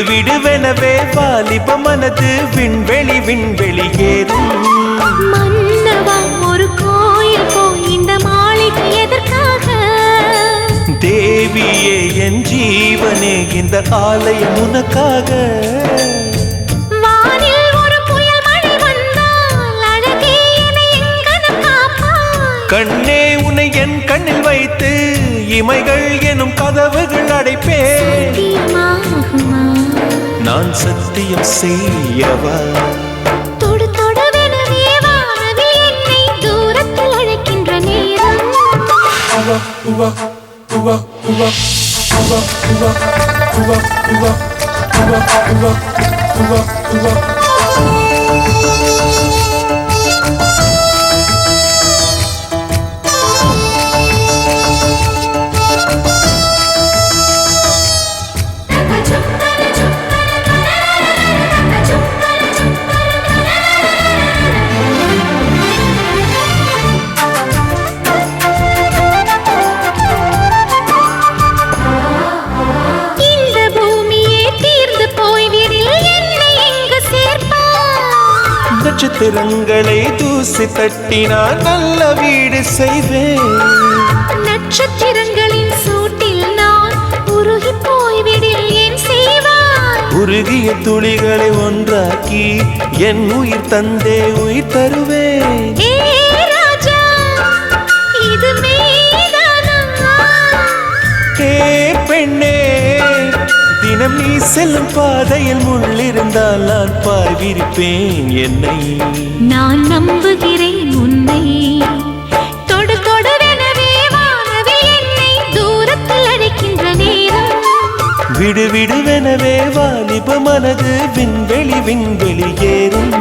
விடுவெனவே வாலிப மனது விண்வெளி விண்வெளி ஏறும். மன்னவா ஒரு கோயில் போய் இந்த மாளிகை எதற்காக? தேவியே என் ஜீவனே இந்த ஆலயம் உனக்காக. வானில் ஒரு புயல் மழை வந்தால் அழகே என்னை எங்கனம் காப்பாய். கண்ணே உன்னை என் கண்ணில் வைத்து இமைகள் எனும் கதவுகள் அடைப்பேன். நான் சத்தியம் செய்யவா? தொடு தொடுவெனவே வானவில் என்னை தூரத்தில் அழைக்கின்ற நேரம். நட்சத்திரங்களை தூசி தட்டினால் நல்ல வீடு செய்வேன். நட்சத்திரங்களின் சூட்டில் நான் உருகி போய்விடில் என் செய்வாய். உருகிய துளிகளை ஒன்றாக்கி என் உயிர் தந்தே உயிர் தருவேன். ஏ ராஜா இது மெய்தானா? ஏ பெண்ணே தினம் நீ செல்லும் பாதையில் முள்ளிருந்தால் நான் பாய் விரிப்பேன் என்னை. நான் நம்புகிறேன் உன்னை. தொடு தொடுவெனவே வானவில் என்னை தூரத்தில் அழைக்கின்ற நேரம். விடுவெனவே வாலிப மனது விண்வெளி விண்வெளி ஏறும்.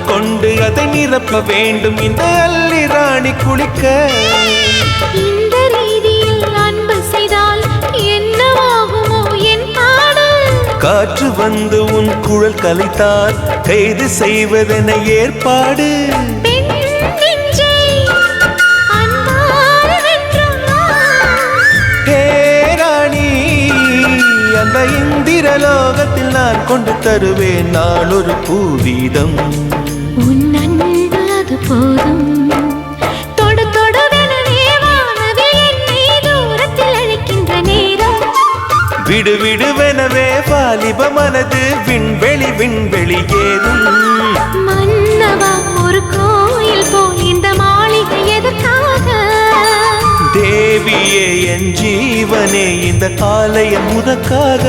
கொண்டு அதை நிரப்ப வேண்டும் இந்த அல்லி ராணி குளிக்க. இந்த ரீதியில் அன்பு செய்தால் என்னவாகுமோ என் பாடல்? காற்று வந்து உன் குழல் கலைத்தால் கைது செய்வதென ஏற்பாடு. அந்த இந்திரலோகத்தில் நான் கொண்டு தருவேன் நான் ஒரு பூவீதம். உன் அன்பு அது போதும். தொடு தொடுவெனவே வானவில் என்னை தூரத்தில் அழைக்கின்ற நேரம். விடுவெனவே வாலிப மனது விண்வெளி விண்வெளி ஏறும். மன்னவா ஒரு கோயில் போய் இந்த மாளிகை எதற்காக? தேவியே என் ஜீவனே இந்த ஆலயம் உனக்காக.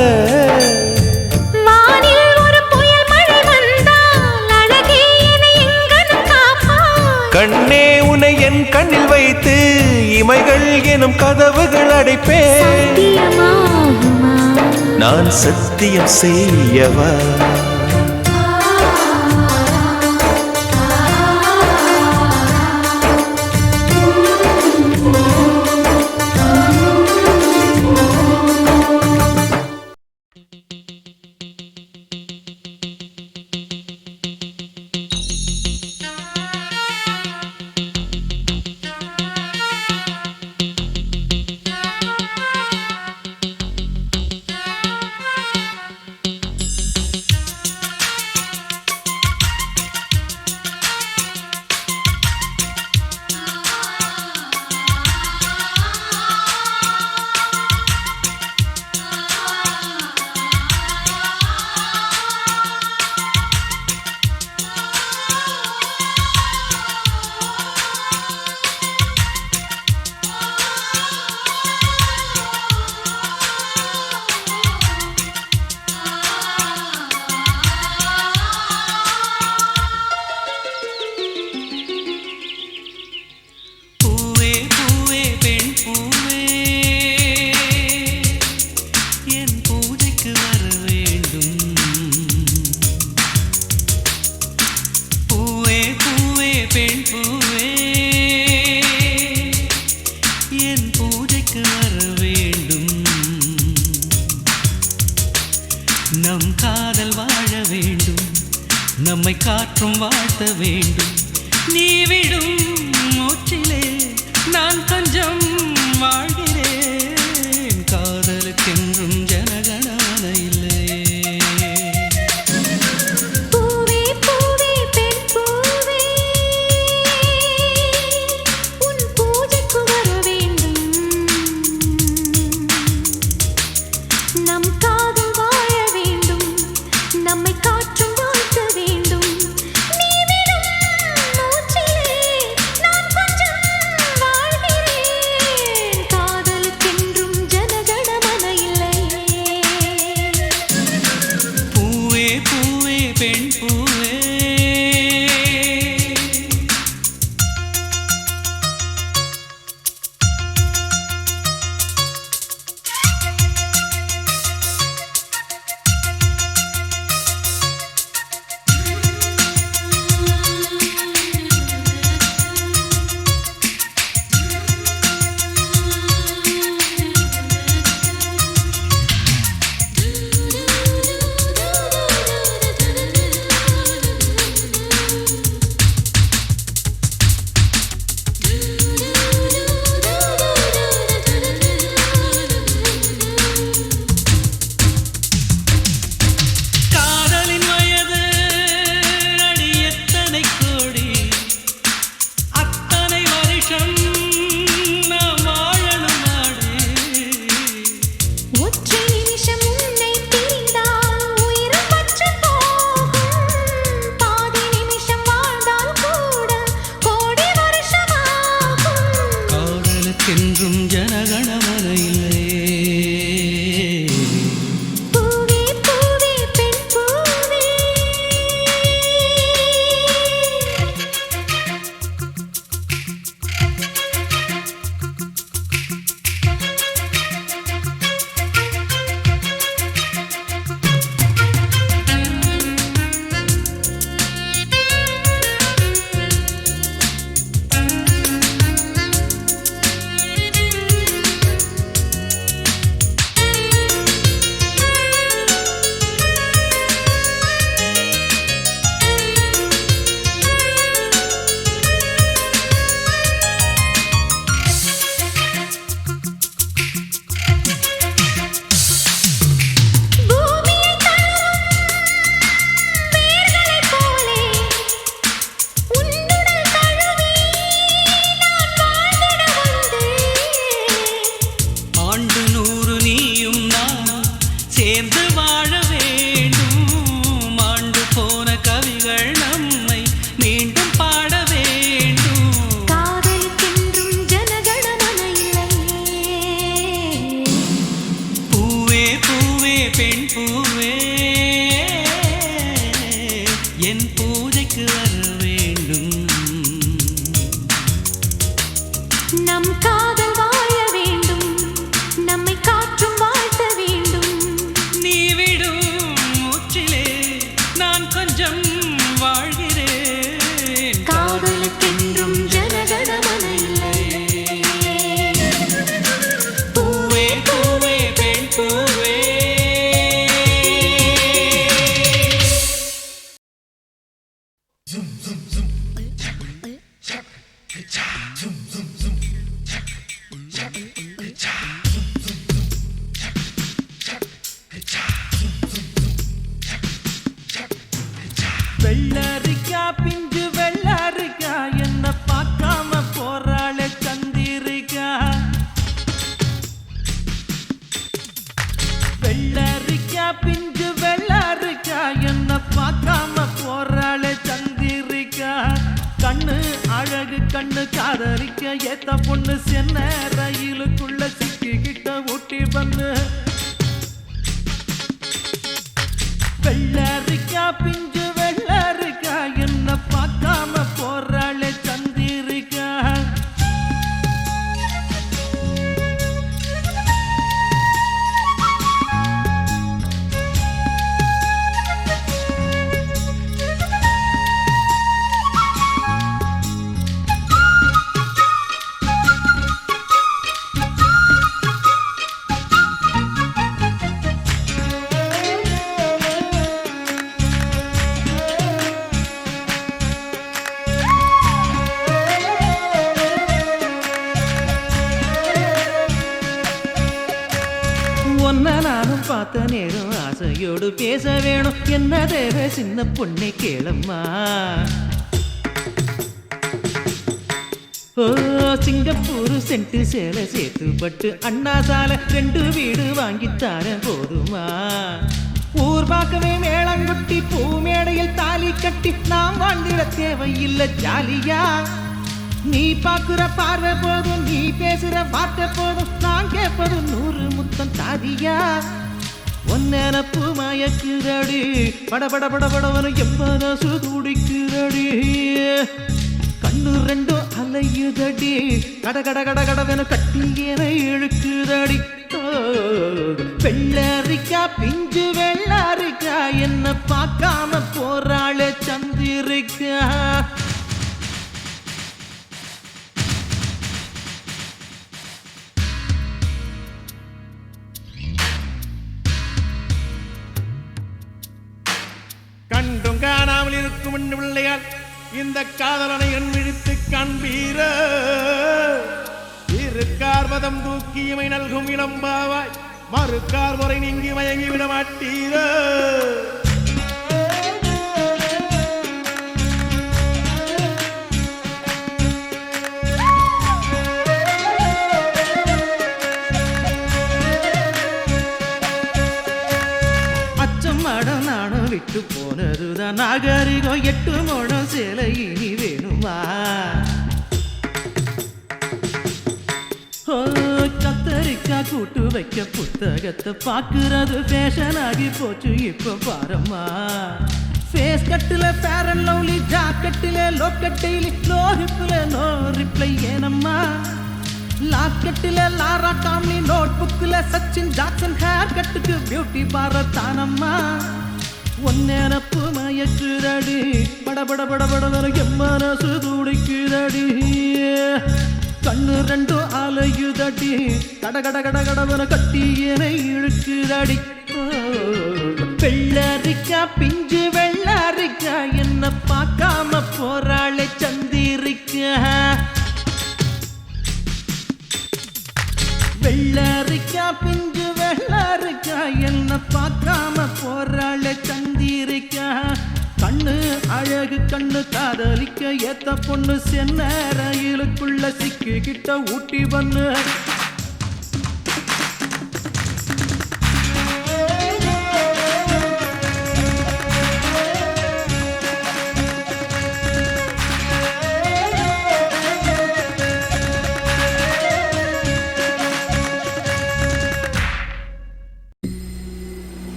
வானில் ஒரு புயல் மழை வந்தால் அழகே என்னை எங்கனம் காப்பாய். கண்ணே உன்னை என் கண்ணில் வைத்து இமைகள் எனும் கதவுகள் அடைப்பேன். நான் சத்தியம் செய்யவா? பெண் பூவே என் பூஜைக்கு வர வேண்டும் நம் காதல் வாழ வேண்டும் நம்மை காற்றும் வாழ்த்த வேண்டும் நீ விடும் மூச்சிலே நான் கொஞ்சம் வாழ்கிறேன் காதலுக்கென்றும் ஜனகணமன இல்லையே பூவே பூவே பெண் பூவே உன் பூஜைக்கு வர வேண்டும் நம் காதல் வாழ வேண்டும் நம்மை காற்றும் வாழ்த்த வேண்டும் நீ விடும் மூச்சிலே நான் கொஞ்சம் வாழ்கிறேன் காதலுக்கென்றும் ஜனகணமன இல்லையே பூவே பூவே பெண் பூவே காதலின் வயது அடி எத்தனை கோடி அத்தனை வருஷம் நாம் வாழணும் நாடு ஒற்றை நிமிஷம் உன்னை பிரிந்தால் உயிர் பற்று போகும் பாதி நிமிஷம் வாழ்ந்தால் கூட கோடி வருஷமாகும் காதலுக்கென்றும் ஜனகணமன இல்லையே பூவே பூவே பெண் பூவே பூமியை தழுவும் வேர்களைப் போலே உன்னுடல் தழுவி நான் வாழ்ந்திட வந்தேன் ஆண்டு 100 நீயும் நானும் சேர்ந்து வாழ வேண்டும் ஆண்டு போன கவிகள் நம்மை மீண்டும் பாட வேண்டும் காதலுக்கென்றும் ஜனகணமன இல்லையே பூவே பூவே பெண் பூவே என் பூஜைக்கு வர வேண்டும் நம் காதல் வாழ வேண்டும் நம்மை காற்றும் வாழ்த்த வேண்டும் நீ விடும் மூச்சிலே நான் கொஞ்சம் வாழ்கிறேன் காதலுக்கென்றும் ஜனகணமன இல்லையே பூவே பூவே பெண் பூவே வெள்ளரிக்கா பிஞ்சு வெள்ளரிக்கா என்ன பார்க்காம போறாளே சந்திரிக்கா வெள்ளரிக்கா பிஞ்சு வெள்ளரிக்கா என்ன பார்க்காம போறாளே சந்திரிக்கா கண்ணு அழகு கண்ணு காதலிக்க ஏத்த பொண்ணு சென்ன ரயிலுக்குள்ள சிக்கிக்கிட்ட ஊட்டி வந்து வெள்ளரிக்கா பிஞ்சு வெள்ளரிக்கா என்ன பார்க்காம போறாளே சந்திரிக்கா பார்த்த நேரம் ஆசையோடு பேச வேணும். என்ன தேவை சின்ன பொண்ணை கேளம்மா. ஓ சிங்கப்பூர் சென்ட்டு சேலை சேர்த்து பட்டு அண்ணா சாலை 2 வீடு வாங்கித்தார போதுமா. ஊர் பார்க்கவே மேளங்குட்டி பூ மேடையில் தாலி கட்டி நாம் வாழ்ந்திட தேவையில்லை ஜாலியா. நீ பார்க்குற பார்வை போதும், நீ பேசுற வார்த்தை போதும், நான் கேட்பது 100 முத்தம் தாதியா. ஒன்னெனப்பு மயக்குதடி படபட படபடவனு எம்மனசு துடிக்குதடி. கண்ணு 2 அலையுதடி கட கட கட கடவென கட்டியன இழுக்குதடி. வெள்ளரிக்கா பிஞ்சு வெள்ளரிக்கா என்ன பார்க்காம போறாளே சந்திரிக்கா. கண்டும் காணாமல் இருக்கும் பிள்ளையால் இந்த காதலனை என் விழித்து காண்பீர. இருக்கார் மதம் தூக்கி இமை நல்கும் இளம்பாவாய் மறுக்கார் முறை நீங்கி மயங்கி விட மாட்டீர. அச்சம் மடம் நானும் விட்டு போனதுதான் நாகரிகம். 8 முழம் சேலை இனி வேணுமா. கத்தரிக்கா கூட்டு வைக்க புத்தகத்தை பார்க்கறது ஃபேஷன் ஆகி போச்சு இப்ப பாரம்மா. ஃபேஸ் கட்டுல ஃபேர் அண்ட் லவ்லி, ஜாக்கெட்டில லோக்கட்டைலி, லோ ஹிப்ல நோ ரிப்ளை ஏனம்மா. லாக்கெட்டில லாரா டாம்லி, நோட் புக்ல சச்சின் ஜாக்சன், ஹேர் கட்டுக்கு பியூட்டி பார்லர் தானம்மா. ஒன்னெனப்பு மயக்குதடி படபட படபட எம்மனசு துடிக்குதடி. கண்ணு 2 அலையுதடி கட கட கட கடவன கட்டியன இழுக்குதடி. வெள்ளரிக்கா பிஞ்சு வெள்ளரிக்கா என்ன பார்க்காம போறாளே சந்திரிக்கா. வெள்ளரிக்கா பிஞ்சு வெள்ளரிக்கா என்ன பார்க்காம போறாளே சந்திரிக்கா. கண்ணு அழகு கண்ணு காதலிக்க ஏத்த பொண்ணு சென்ன ரயிலுக்குள்ள சிக்கிக்கிட்ட ஊட்டி பண்ணு.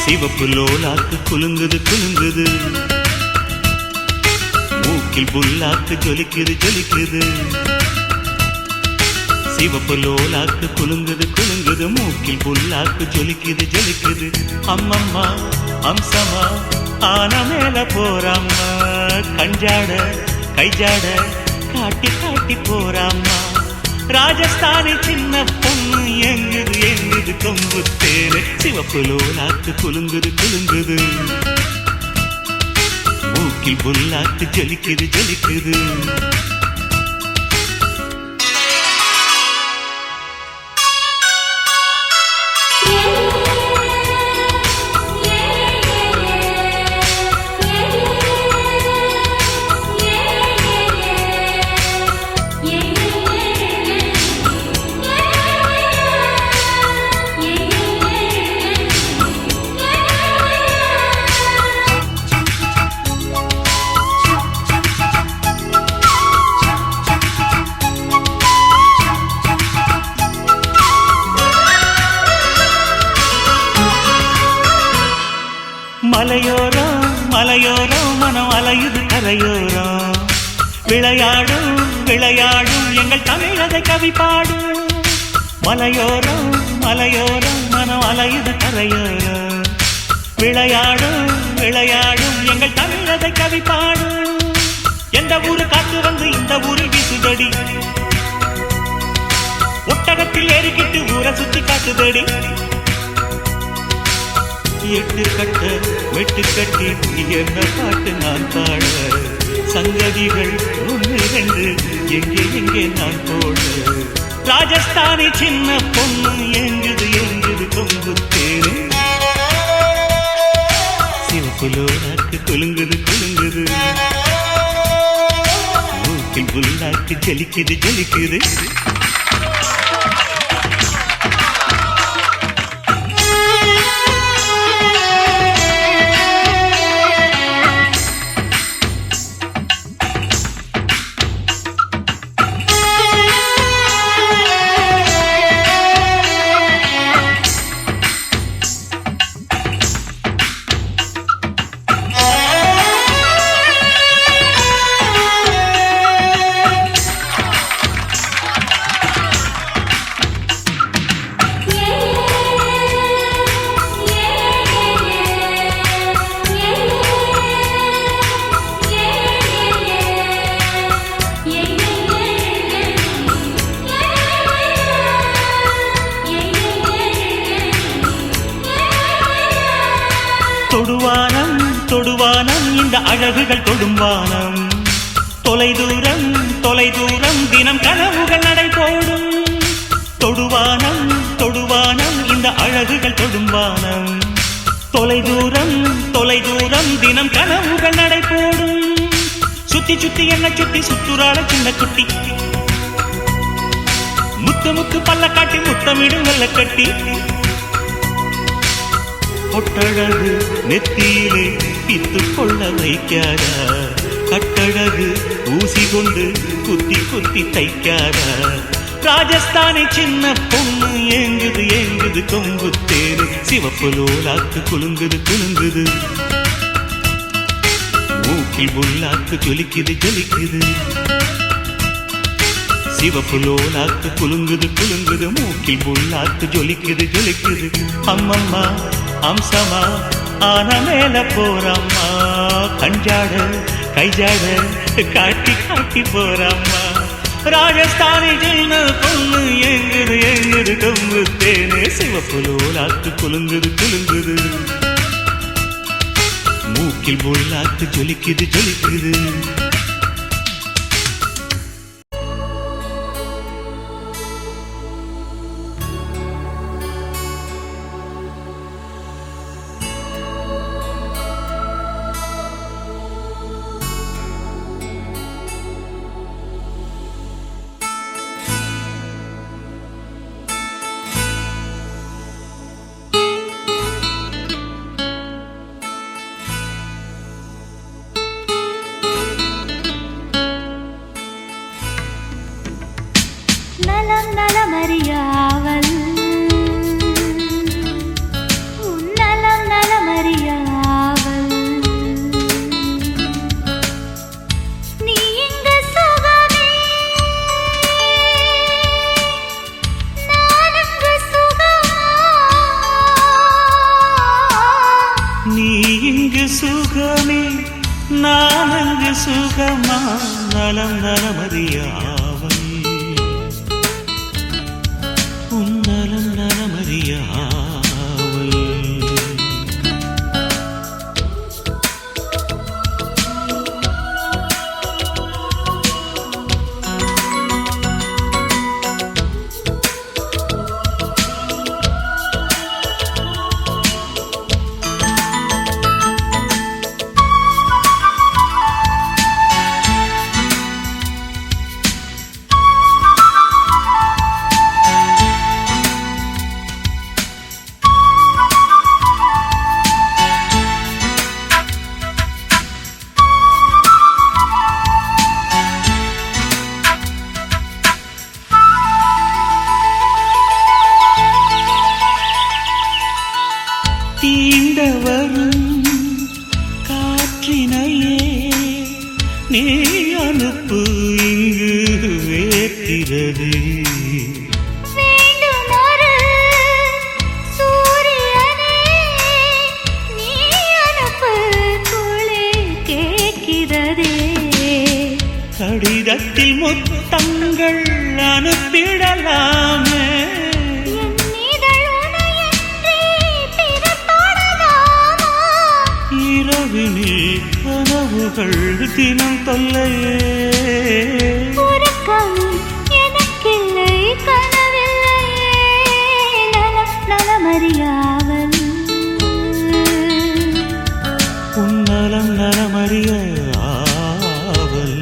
சிவப்பு லோலாக்கு குலுங்குது குலுங்குது, மூக்கில் புல்லாக்கு ஜொலிக்குது ஜொலிக்குது. சிவப்பு லோலாக்கு குலுங்குது குலுங்குது, மூக்கில் புல்லாக்கு ஜொலிக்குது ஜொலிக்குது. அம்மம்மா அம்சமா ஆன மேல போறாம்மா, கஞ்சாட கைஜாட காட்டி காட்டி போறாம்மா. ராஜஸ்தானி சின்ன பொண்ணு எங்குது எங்குது கொம்பு தேரு. சிவப்பு லோலாக்கு குலுங்குது குலுங்குது, மூக்கில் புல்லாக்கு ஜொலிக்குது ஜொலிக்குது. கரையோரம் விளையாடும் விளையாடும் எங்கள் தமிழதை கவி பாடும் மலையோரம் மலையோரம் மனம் அலையுது கரையோரம் விளையாடும் விளையாடும் எங்கள் தமிழதை கவி பாடும் எந்த ஊரு காத்து வந்து இந்த ஊரில் வீசுதடி ஒட்டகத்தில் ஏறிக்கிட்டு ஊரை சுத்தி காட்டுதடி எட்டு கட்ட வெட்டு கட்டி என்ன பாட்டு நான் பாட சங்கதிகள் ஒன்று ரெண்டு எங்கே எங்கே நான் போட ராஜஸ்தானி சின்ன பொண்ணு எங்குது எங்குது கொங்குத்தேரு சிவப்புலோராக்கு குலுங்குது குலுங்குது மூக்கில் புல்லாக்கு ஜலிக்குது ஜலிக்குது தொடுவானம் தொடுவானம் இந்த அழகுகள் தொடும்பானம் தொலைதூரம் தொலைதூரம் தினம் கனவுகள் நடை போடும் தொடுவானம் தொடுவானம் இந்த அழகுகள் தொடும்பானம் தொலைதூரம் தொலைதூரம் தினம் கனவுகள் நடை போடும் சுத்தி சுத்தி என்ன சுத்தி சுத்துறாள சின்ன குட்டி முத்து முத்து பல்ல காட்டி முத்தமிடும் வெள்ள கட்டி பொட்டழகு நெத்தியிலே பித்து கொள்ள வைக்காதா கட்டழகு ஊசி கொண்டு குத்தி குத்தி தைக்காதா ராஜஸ்தானி சின்ன பொண்ணு ஏங்குது ஏங்குது கொங்குத்தேரு சிவப்பு லோலாக்கு குலுங்குது குலுங்குது மூக்கில் புல்லாக்கு ஜொலிக்குது ஜொலிக்குது சிவப்பு லோலாக்கு குலுங்குது குலுங்குது மூக்கில் புல்லாக்கு ஜொலிக்குது ஜொலிக்குது அம்மம்மா அம்சமா ஆன மேல போறம்மா கஞ்சாட கைஜாட காட்டி காட்டி போறம்மா ராஜஸ்தானி சின்ன பொண்ணு எங்குது எங்குது கொங்குத்தேனே சிவப்பு லோலாக்கு குலுங்குது குலுங்குது மூக்கில் புல்லாக்கு ஜொலிக்குது ஜொலிக்குது நலம் நலமறியாவல் உன் நலம் நலமறியாவல் நீ இங்கு சுகமே நான் இங்கு சுகமா நீ இங்கு சுகமே நான் அங்கு சுகமா நலம் நலமறியாவல் உன்னலம் நலமறியாவல் கேட்கிறது. வேண்டுமொரு சூரியனே நீ அனுப்பு குளிர் கேட்கிறதே. கடிதத்தில் முத்தங்கள் அனுப்பிடலாமே. என் இதழ் உனையன்றி பிறப்போடலாமா? இரவினில் கனவுகள் தினம் தொல்லையே. உறக்கம் எனக்கில்லை கனவில்லையே. நலமறியாவல் உன் நலம் நலமறிய ஆவல்.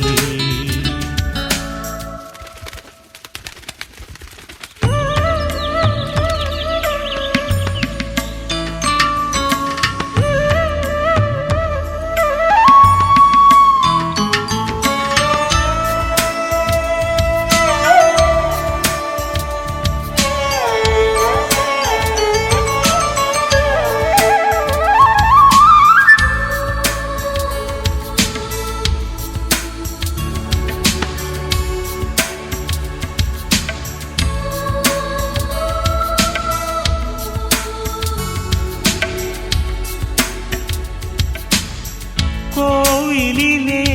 கோயிலிலே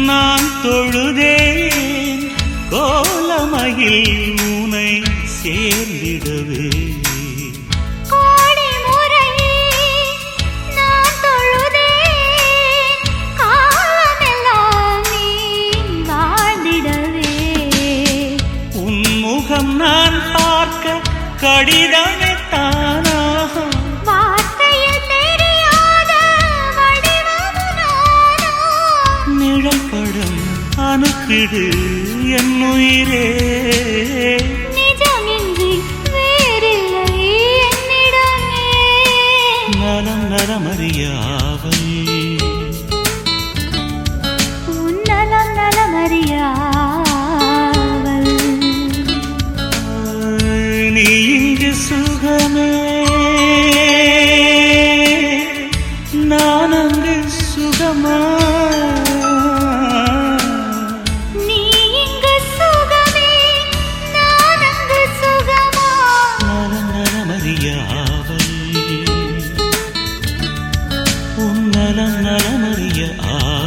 நான் தொழுதேன் கோலமயில் உனை சேர்ந்திடவே. கோடி முறை நான் தொழுதேன் காலமெல்லாம் நீ வாழ்ந்திடவே. உன் முகம் நான் பார்க்க கடிதமே தானாக. வார்த்தையில் தெரியாத வடிவம் நானா? நிழல் படம் அனுப்பிடு என் உயிரே. நிஜமின்றி வேறில்லை என்னிடமே. நலம் நலமறியாவல் உன் நலம் நலமறியாவல். நீ இங்கு சுகமே நான் அங்கு சுகமா. நீ இங்கு சுகமே நான் அங்கு சுகமா. நலம் நலமறியாவல் உன் நலம் நலமறிய ஆவல்.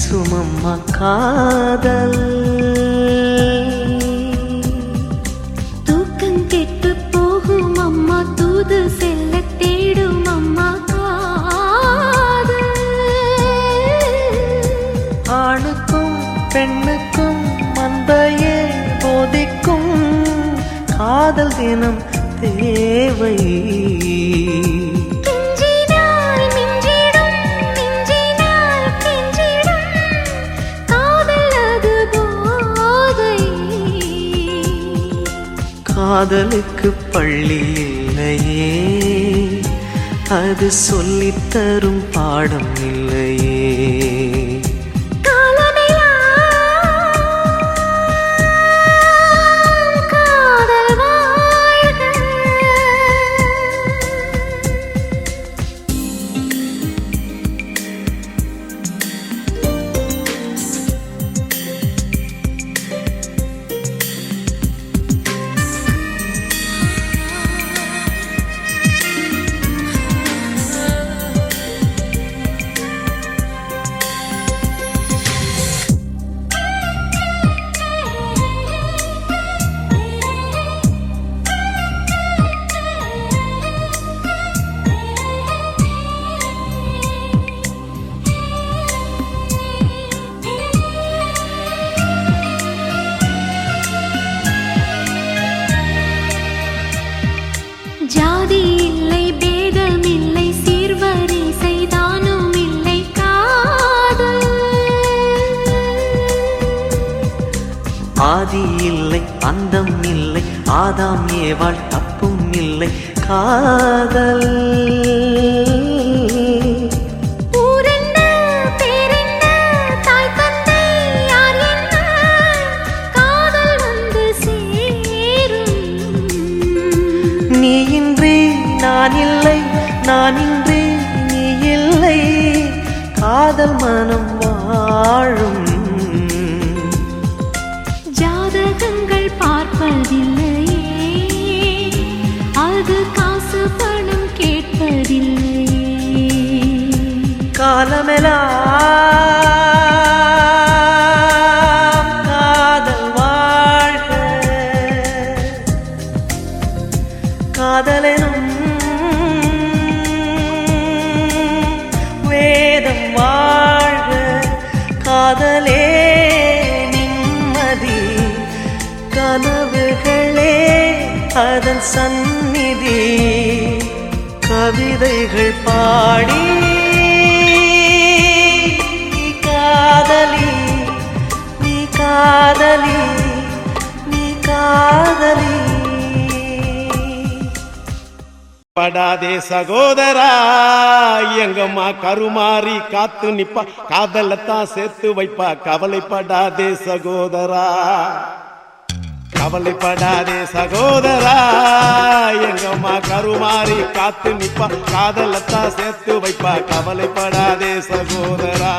சுமம்மா காதல் தூக்கம் கெட்டு போகும் அம்மா தூது செல்ல தேடும் அம்மா காதல் ஆணுக்கும் பெண்ணுக்கும் மந்தையே காதல் தினம் தேவை. கெஞ்சினால் மிஞ்சிடும், மிஞ்சினால் கெஞ்சிடும், காதல் அது போதை. காதலுக்கு பள்ளி இல்லையே, அது சொல்லித்தரும் பாடம் இல்லையே. ஜாதி இல்லை, பேதம் இல்லை, சீர்வரிசை தானும் இல்லை, காதல். ஆதி இல்லை, அந்தம் இல்லை, ஆதாம் ஏவாள் தப்பும் இல்லை, காதல். ஊரென்ன, பேரென்ன, தாய் தந்தை யார் என்ன, காதல் வந்து சேரும். நீ இன்றி நான் இல்லை, நான் இன்றி நீ இல்லை, காதல் மனம் வாழும். ஜாதகங்கள் பார்ப்பதில்லையே, அது காசு பணம் கேட்பதில்லையே. காலமெல்லாம் காதல் வாழ்க, காதலெனும் வேதம் வாழ்க, காதலே நிம்மதி, கனவுகளே அதன் சந்நிதி, கவிதைகள் பாடி நீ காதலி, நீ காதலி, நீ காதலி. படாதே சகோதரா, எங்கம்மா கருமாறி காத்து நிப்பா, காதலத்தான் சேர்த்து வைப்பா. கவலைப்படாதே சகோதரா, கவலைப்படாதே சகோதரா, எங்கம்மா கருமாறி காத்து நிப்பா, காதலத்தான் சேர்த்து வைப்பா. கவலைப்படாதே சகோதரா.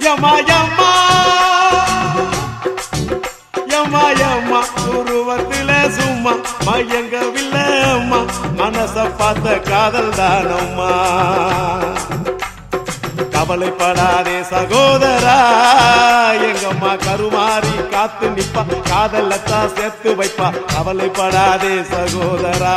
யம்மா யம்மா யம்மா யம்மா, உருவத்தில சும்மா மயங்கவில்லை அம்மா, மனச பார்த்த காதல் தானம்மா. கவலைப்படாதே சகோதரா, எங்கம்மா கருமாறி காத்து நிப்பா, காதலத்தான் சேர்த்து வைப்பா. கவலைப்படாதே சகோதரா.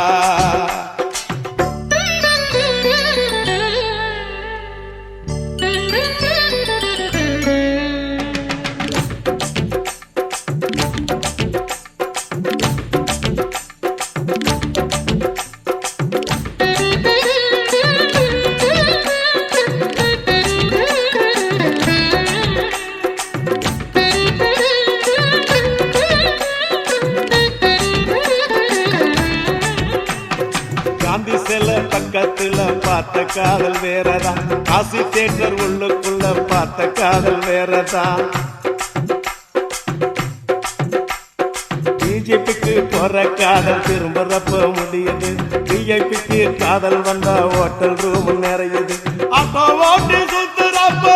காந்தி சில பக்கத்துல பார்த்த காதல் வேறதா, காசி தேட்டர் உள்ளுக்குள்ள பார்த்த காதல் வேறதா. பிஜேபிக்கு போற காதல் திரும்புறப்ப முடியுது, பிஜேபிக்கு காதல் வந்தா ஹோட்டல் ரூம் நிறையுது. அப்போ ஓட்டு சுத்துறப்ப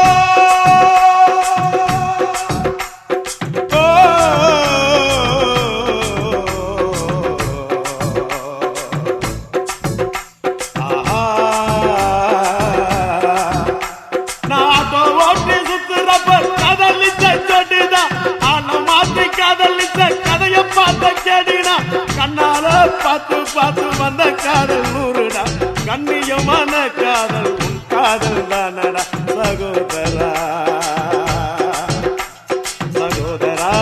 கண்ணால பார்த்து பார்த்து வந்த காதல் நூறுடா, கண்ணியமான காதல் உன் காதல் தானடா சகோதரா. சகோதரா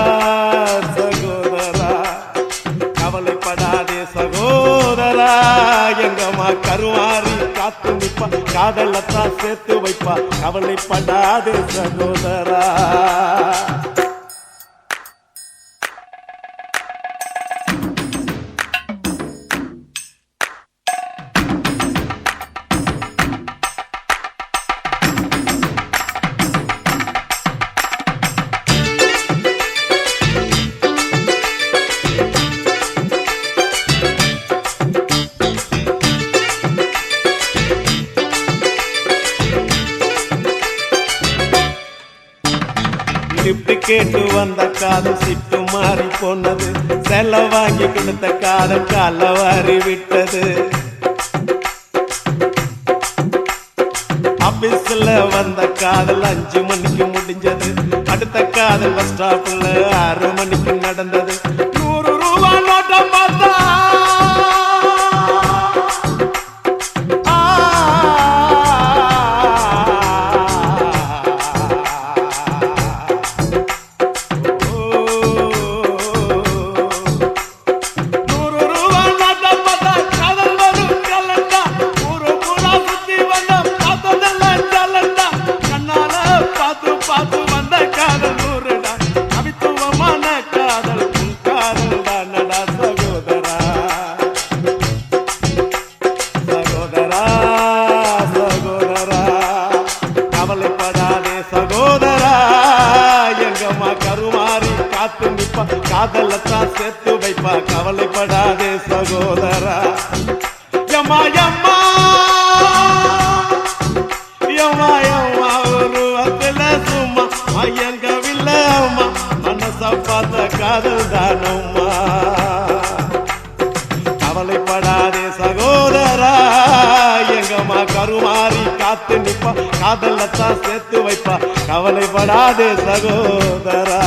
சகோதரா, கவலைப்படா கருவாரி காத்து நிப்பா காதலத்தான் சேர்த்து வைப்பா கவலைப்படாதே சகோதரா லிப்ட் கேட்டு வந்த காதல் சிட்டு மாறி போனது செல்ல வாங்கி கொடுத்த காதல் கால வாரி விட்டது ஆபீஸ்ல வந்த காதல் 5 மணிக்கு முடிஞ்சது அடுத்த காதல் பஸ் ஸ்டாப்ல 6 மணிக்கு நடந்தது 100 ரூபாய் நோட்டை பார்த்தா காதலத்தான் சேர்த்து வைப்பா கவலைப்படாதே சகோதரா யம்மா யம்மா யம்மா யம்மா ஒரு வத்துல சும்மா ஐயங்கவில்லை அம்மா மனச பார்த்த காதல் தானம்மா கவலைப்படாதே சகோதரா எங்கம்மா கருமாறி காத்து நிப்பா காதலத்தான் சேர்த்து வைப்பா கவலைப்படாதே சகோதரா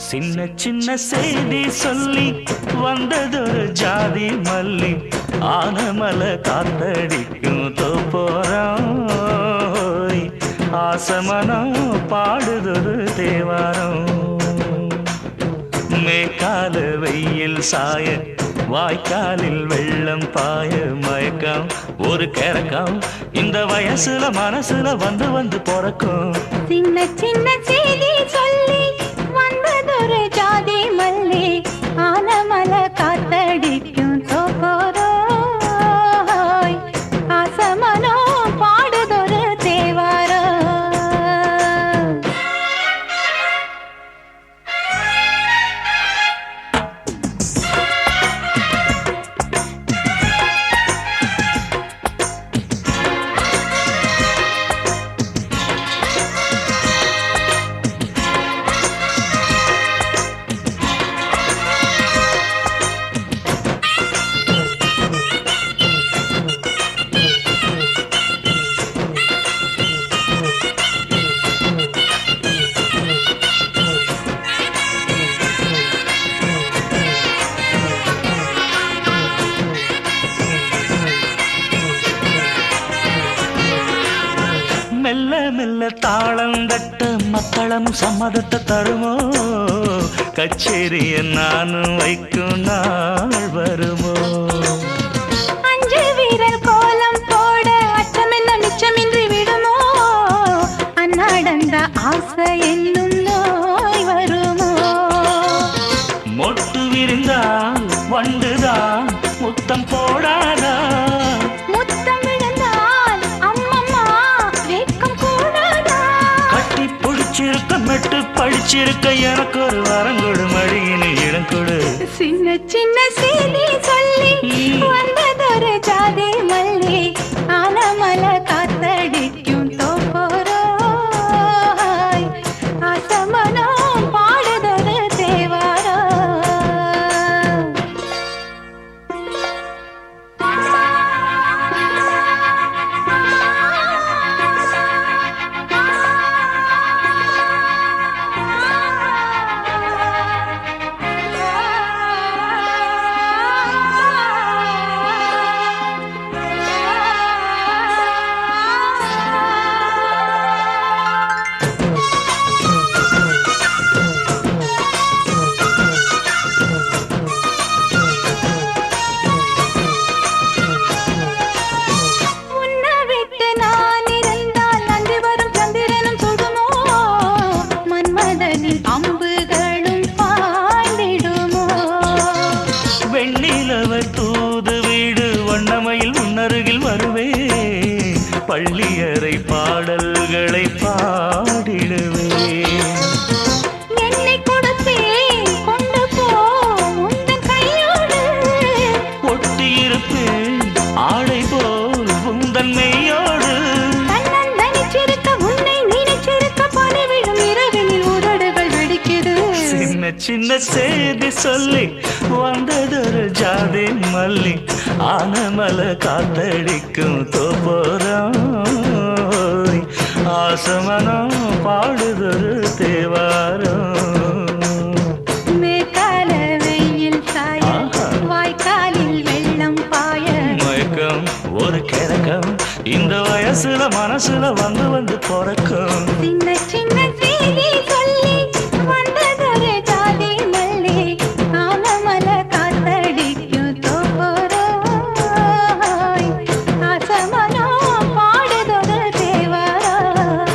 சின்ன சின்ன செய்தி சொல்லி வந்ததொரு ஜாதி மல்லி ஆனமல காத்தடிக்கும் தோப்போரம் ஆசமனம் பாடுதொரு தேவாரம் மேற்கால வெயில் சாய வாய்க்காலில் வெள்ளம் பாய மயக்கம் ஒரு கிறக்கம் இந்த வயசுல மனசுல வந்து வந்து பிறக்கும் சின்ன சின்ன செய்தி சொல்லி வந்ததொரு ஜாதி மல்லி ஆனமல காத்தடிக்கும் தோப்போரோய் ஆசமனோ பாடுதொரு தேவாரோ மெல்ல மெல்ல தாளம் தட்ட மக்களும் சம்மதத்தை தருமோ கச்சேரிய நானும் வைக்கும் நாள் வருமோ 5 வீரர் கோலம் போட அச்சமென்ன மிச்சமின்றி விடுமோ அன்னாடந்த ஆசை என்னும் நோய் வருமோ மொட்டு விரிந்தால் வண்டுதான் முத்தம் போடாதா முத்தம் விழுந்தால் அம்மம்மா வெட்கம் கூடாதா கட்டி பிடிச்சிருக்க மெட்டு படிச்சிருக்க எனக்கு ஒரு வரங்கொடு மடியினில் இடம் கொடு சின்ன சின்ன செய்தி சொல்லி வந்ததொரு ஜாதி மல்லி ஆனமல காத்தடிக்கும் தோப்போரோய் ஆசமனோ பாடுதொரு தேவா பள்ளியறை பாடல்களை பாடிடுவேன். என்னை கொடுத்தேன் கொண்டு போ உந்தன் கையோடு. ஒட்டியிருப்பேன் ஆடை போல் உந்தன் மெய்யோடு. தன்னந்தனிச்சிருக்க உன்னை நினைச்சிருக்க பனி விழும் இரவினில் உதடுகள் வெடிக்குது. சின்ன சின்ன செய்தி சொல்லி வந்ததொரு ஜாதி மல்லி ஆனமல காத்தடிக்கும் தோப்போரம். ஆசமனம் பாடுதொரு தேவாரம். மேற்கால வெயில் சாய வாய்க்காலில் வெள்ளம் பாய. மயக்கம் ஒரு கிழக்கம் இந்த வயசுல மனசுல வந்து வந்து பிறக்கும். சின்ன சின்ன செய்தி சொல்லி வந்ததொரு ஜாதி மல்லி ஆனமல காத்தடிக்கும் தோப்போராய். ஆசமனோ பாடுதொரு தேவாரம்.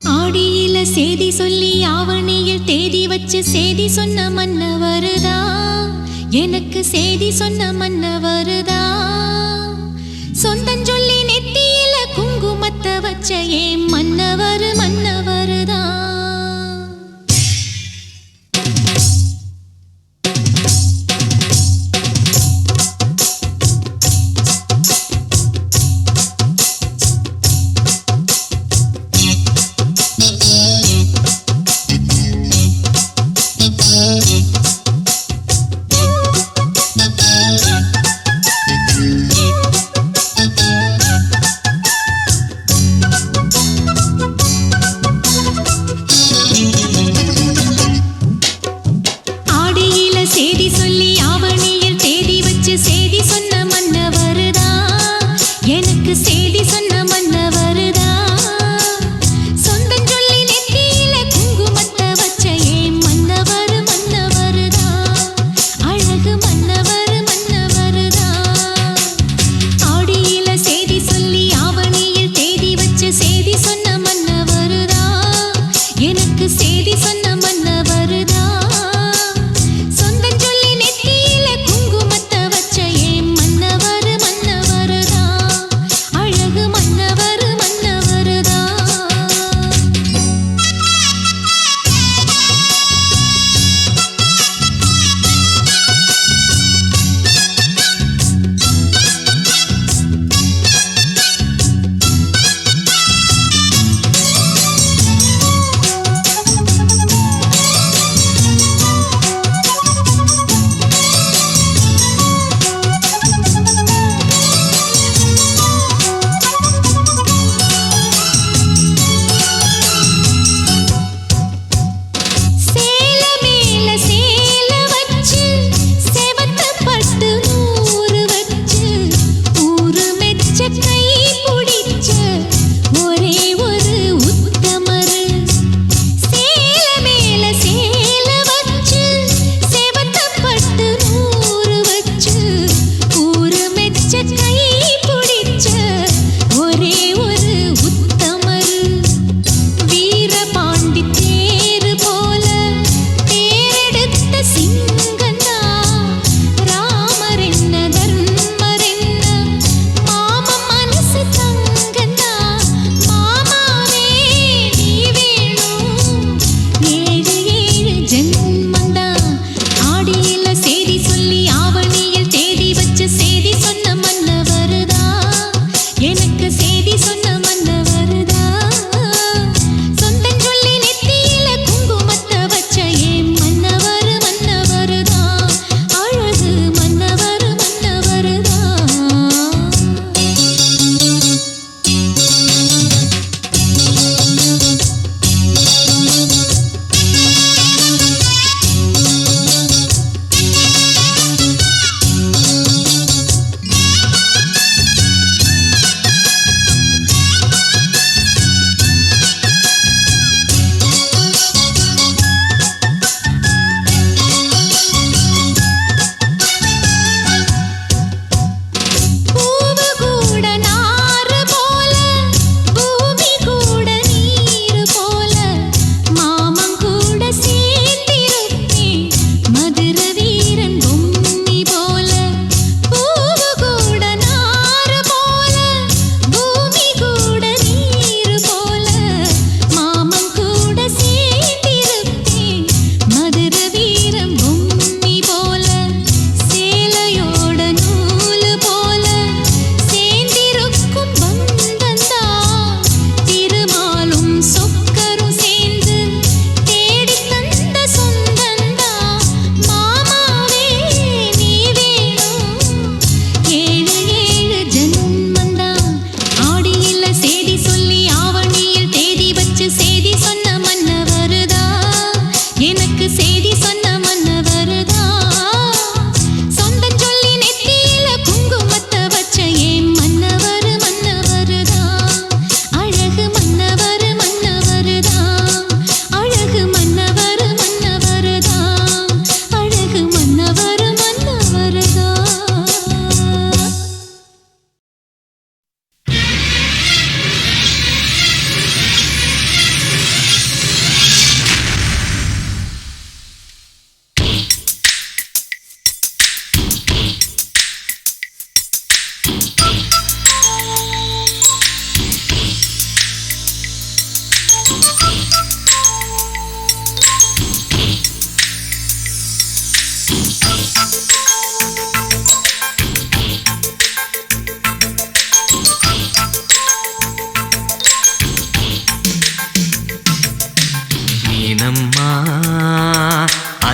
ஆடியில சேதி சொல்லி ஆவணியில் தேதி வச்சு சேதி சொன்ன மன்னவருதா, எனக்கு சேதி சொன்ன மன்னவருதா. சொந்தஞ்சொல்லி நெத்தியில குங்குமத்தை வச்ச ஏன் மன்னவரு மன்னவருதா. ஆடியில சேதி சொல்லி ஆவணியில் தேதி வச்சு சேதி சொன்ன மன்னவருதா, எனக்கு சேதி சொன்ன மன்னவருதா. சொந்தஞ்சொல்லி நெத்தியில குங்குமத்தை வச்ச ஏன் மன்னவரு மன்னவருதா. அழகு மன்னவரு மன்னவருதா. ஆடியில சேதி சொல்லி ஆவணியில் தேதி வச்சு சேதி சொன்ன மன்னவருதா, எனக்கு சேதி சொன்ன மன்னவருதா. சொந்தஞ்சொல்லி நெத்தியில குங்குமத்தை வச்ச ஏன் மன்னவரு மன்னவருதா. அழகு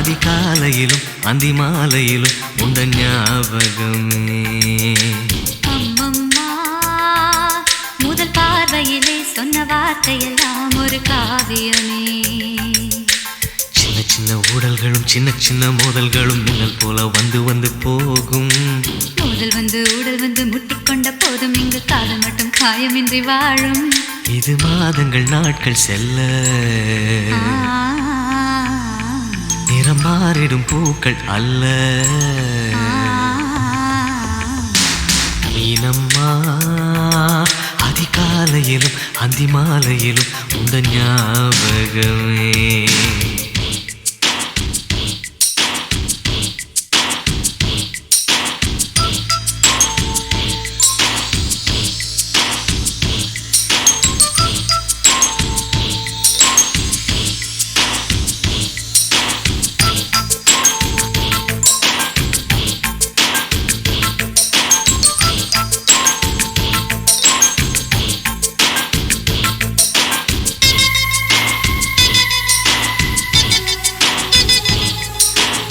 அதிகாலையிலும் அந்தி மாலையிலும் உண்ட ஞாபகமே. அம்மம்மா, முதல் பார்வையிலே சொன்ன வார்த்தையெல்லாம் ஒரு காவியமே. சின்ன சின்ன ஊடல்களும் சின்ன சின்ன மோதல்களும் மின்னல் போல வந்து வந்து போகும். முதல் வந்து உடல் வந்து முட்டிக்கொண்ட போதும் இங்கு காதல் மட்டும் காயமின்றி வாழும். இது மாதங்கள் நாட்கள் செல்ல நிறம் மாறிடும் பூக்கள் அல்ல. மீனம்மா, அதிகாலையிலும் அந்தி மாலையிலும் உந்த ஞாபகமே.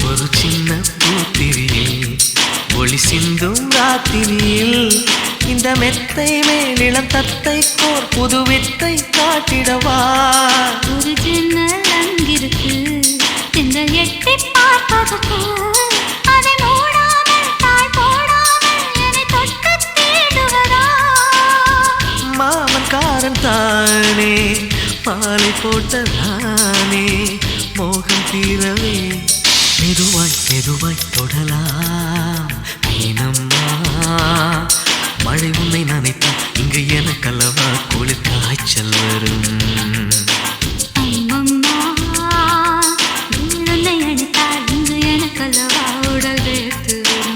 ஒரு சின்ன பூத்திரியில் ஒளி சிந்தும் ராத்திரியில் இந்த மெத்தை மேலிளம் தத்தை கோர் புது வித்தை காட்டிடவா. ஒரு ஜன்னல் அங்கிருக்கு, திங்கள் எட்டி பார்ப்பதற்கு. அதை மூடாமல் தாழ் போடாமல் என்னை தொட்டு தேடுவதா. மாமன்காரன் தானே மாலை போட்ட நானே மோகம் தீரவே மெதுவாய் மெதுவாய் தொடலாம். மீனம்மா, மழை உன்னை நினைத்தால் இங்கு எனக்கல்லவா குளிர் காய்ச்சல் வரும். அம்மம்மா, உன்னை அணைத்தால் இங்கு எனக்கல்லவா உடல் வேர்த்து வரும்.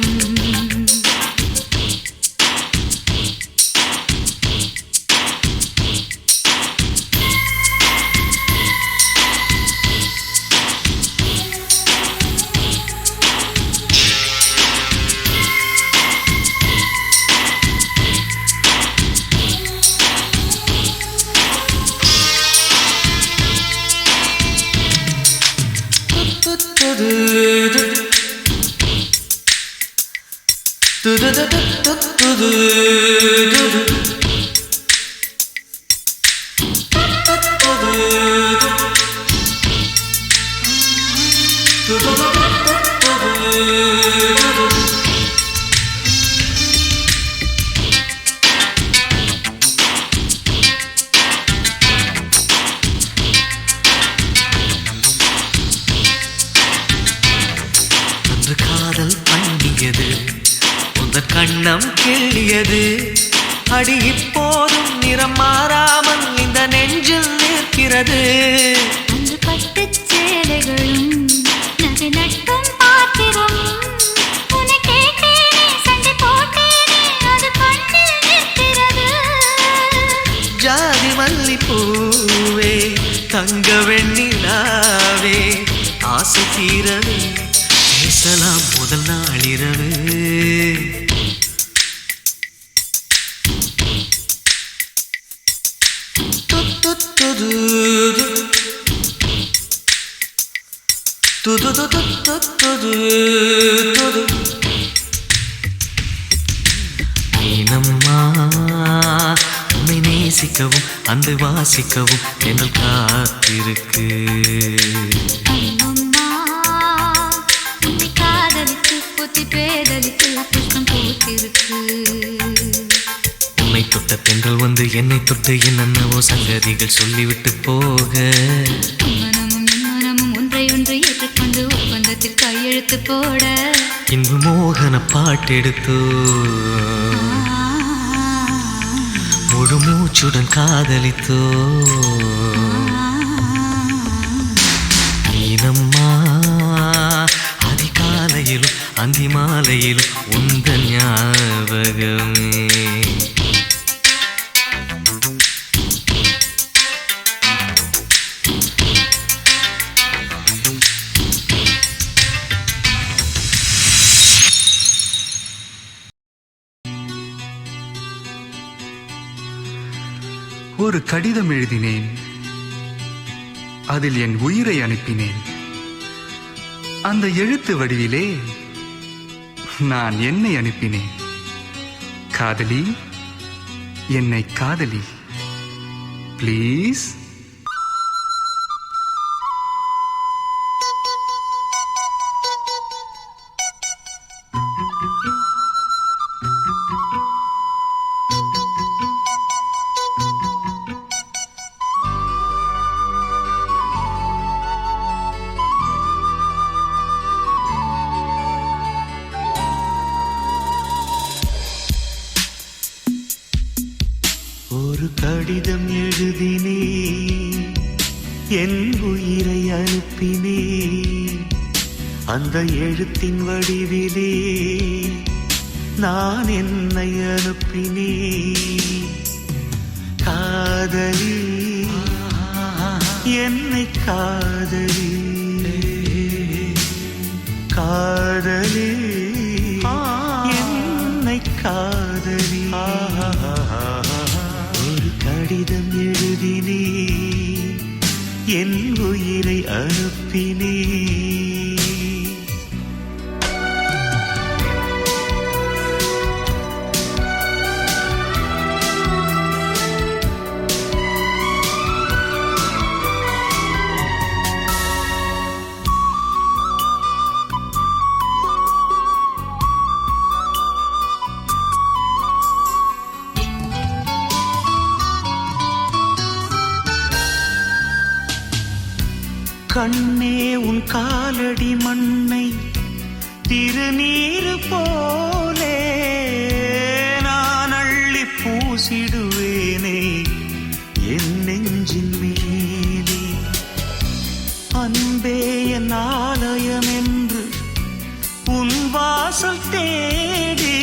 அன்று காதல் பண்ணியது உந்தன் கண்ணம் கிள்ளியது. அடி இப்போதும் நிறம் மாறாமல் இந்த நெஞ்சில் நிற்கிறது. அன்று பட்டுச் சேலைகளும் நகை நட்டும் பாத்திரம். உன்னை கேட்டேனே, சண்டை போட்டேனே, அது கண்ணில் நிற்கிறது. ஜாதி மல்லி பூவே தங்க வெண்ணிலாவே ஆசை தீரவே பேசலாம் முதல் நாளிரவு. மீனம்மா, உன்னை நேசிக்கவும் அந்த வாசிக்கவும் என்னல் காத்திருக்கு. அம்மம்மா, உன்னை காதலித்து புத்தி பேதலித்து புஷ்பம் பூத்திருக்கு. உன்னை தொட்ட பெண்கள் வந்து என்னை தொட்டு என்னென்னவோ சங்கதிகள் சொல்லிவிட்டு போக. மனமும் என் மனமும் ஒன்றை ஒன்று ஏற்றுக்கொண்டு ஒப்பந்தத்தில் கையெழுத்து போட. இன்பு மோகன பாட்டெடுத்தோ முழு மூச்சுடன் காதலித்தோ. மீனம்மா, அதிகாலையிலும் அந்தி மாலையிலும் உந்த ஞாபகமே. ஒரு கடிதம் எழுதினேன், அதில் என் உயிரை அனுப்பினேன். அந்த எழுத்து வடிவிலே நான் என்னை அனுப்பினேன். காதலி, என்னை காதலி, ப்ளீஸ். ஒரு கடிதம் எழுதினே, என் உயிரை அனுப்பினே, அந்த எழுத்தின் வடிவிலே நான் என்னை அனுப்பினே. காதலி, என்னை காதலி, காதலி, என்னை காதலி. ஒரு கடிதம் எழுதினே, என் உயிரை அனுப்பினே. கண்ணே, உன் காலடி மண்ணை திருநீர் போலே நான் அள்ளி பூசிடுவேனே என் நெஞ்சின் மேலே. அன்பே என் ஆலயம் என்று உன் வாசல் தேடி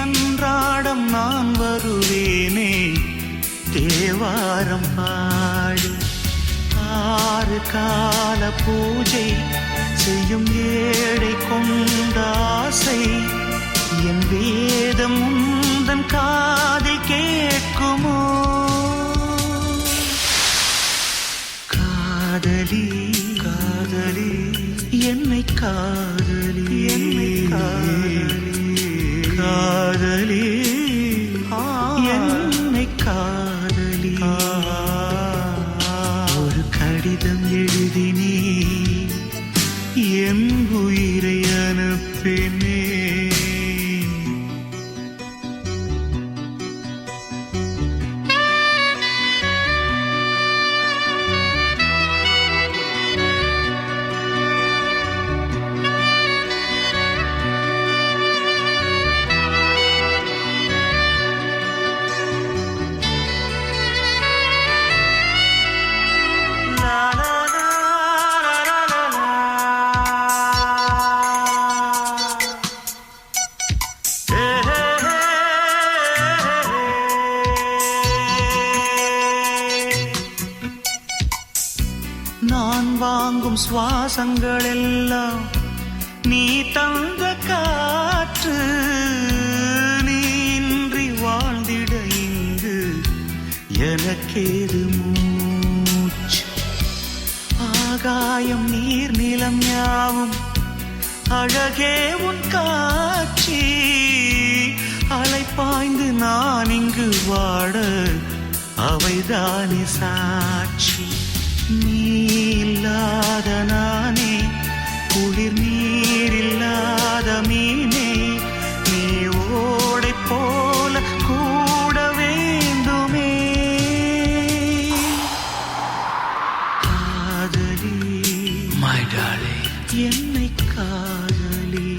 அன்றாடம் நான் வருவேனே தேவாரம் பாடி. ஆறு கால பூஜை செய்யும் ஏழை கொண்ட ஆசை என் வேதம் உந்தன் காதில் கேட்குமோ? காதலி, காதலி, என்னை காதலி, என்னை காதலி, காதலி, என்னை காதலி. கடிதம் எழுதினே, என் உயிரை அனுப்பினே. நான் வாங்கும் சுவாசங்கள் எல்லாம் நீ தந்த காற்று. நீ இன்றி வாழ்ந்திட இங்கு எனக்கேது மூச்சு. ஆகாயம் நீர் நிலம் யாவும் அழகே உன் காட்சி. அலை பாய்ந்து நான் இங்கு வாட அவைதானே சாட்சி. நீ இல்லாத நானே குளிர் நீர் இல்லாத மீனே. நீ ஓடை போல கூட வேண்டுமே. காதலி, My darling, என்னை காதலி,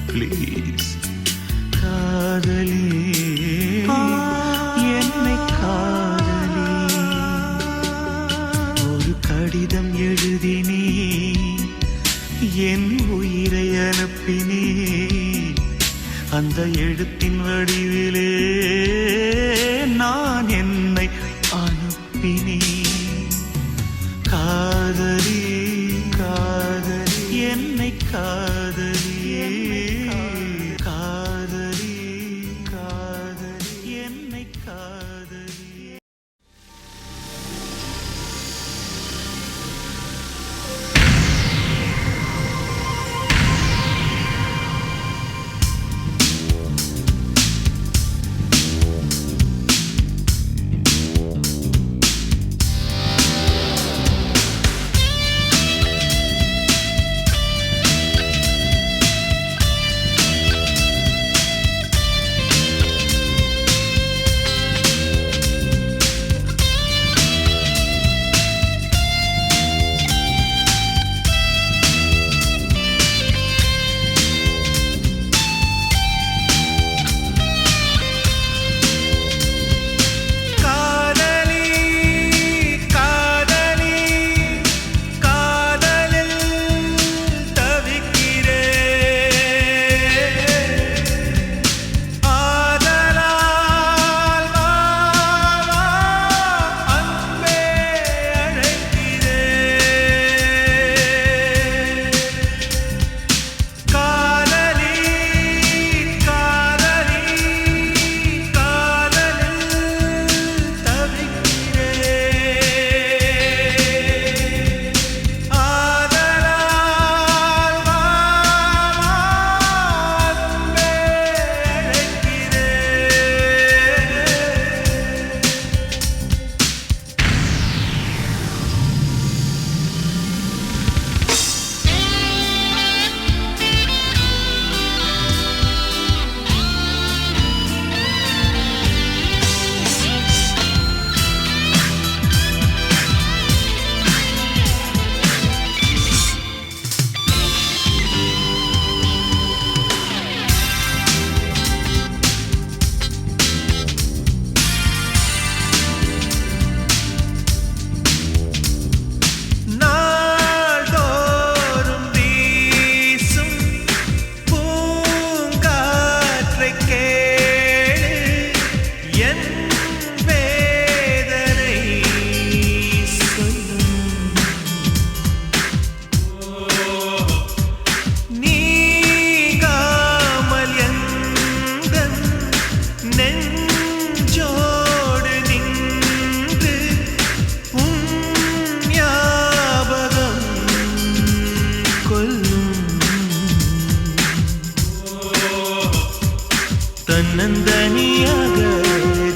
ப்ளீஸ். காதலி, என்னை காதலி. ஒரு கடிதம் எழுதினே, என் உயிரை அனுப்பினே, அந்த எழுத்தின் வடிவிலே நான் என்னை அனுப்பினே. காதலி, காதலி, என்னை காதலி, காதலி, காதலி, என்னை காதலி. நெஞ்சோடு நின்று உன் ஞாபகம் கொல்லும் தன்னந்தனியாக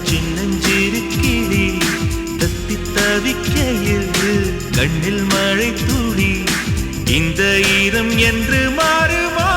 சின்னஞ்சிறு கிளி தத்தி தவிக்கையில் கண்ணில் மழை துளி இந்த ஈரம் என்று மாறுமா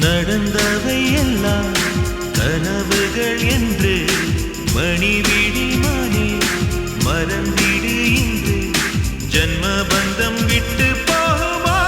நடந்தவை எல்லாம் கனவுகள் என்று மணிவிடி மானே மறந்திடு இன்று ஜன்ம பந்தம் விட்டு போகுமா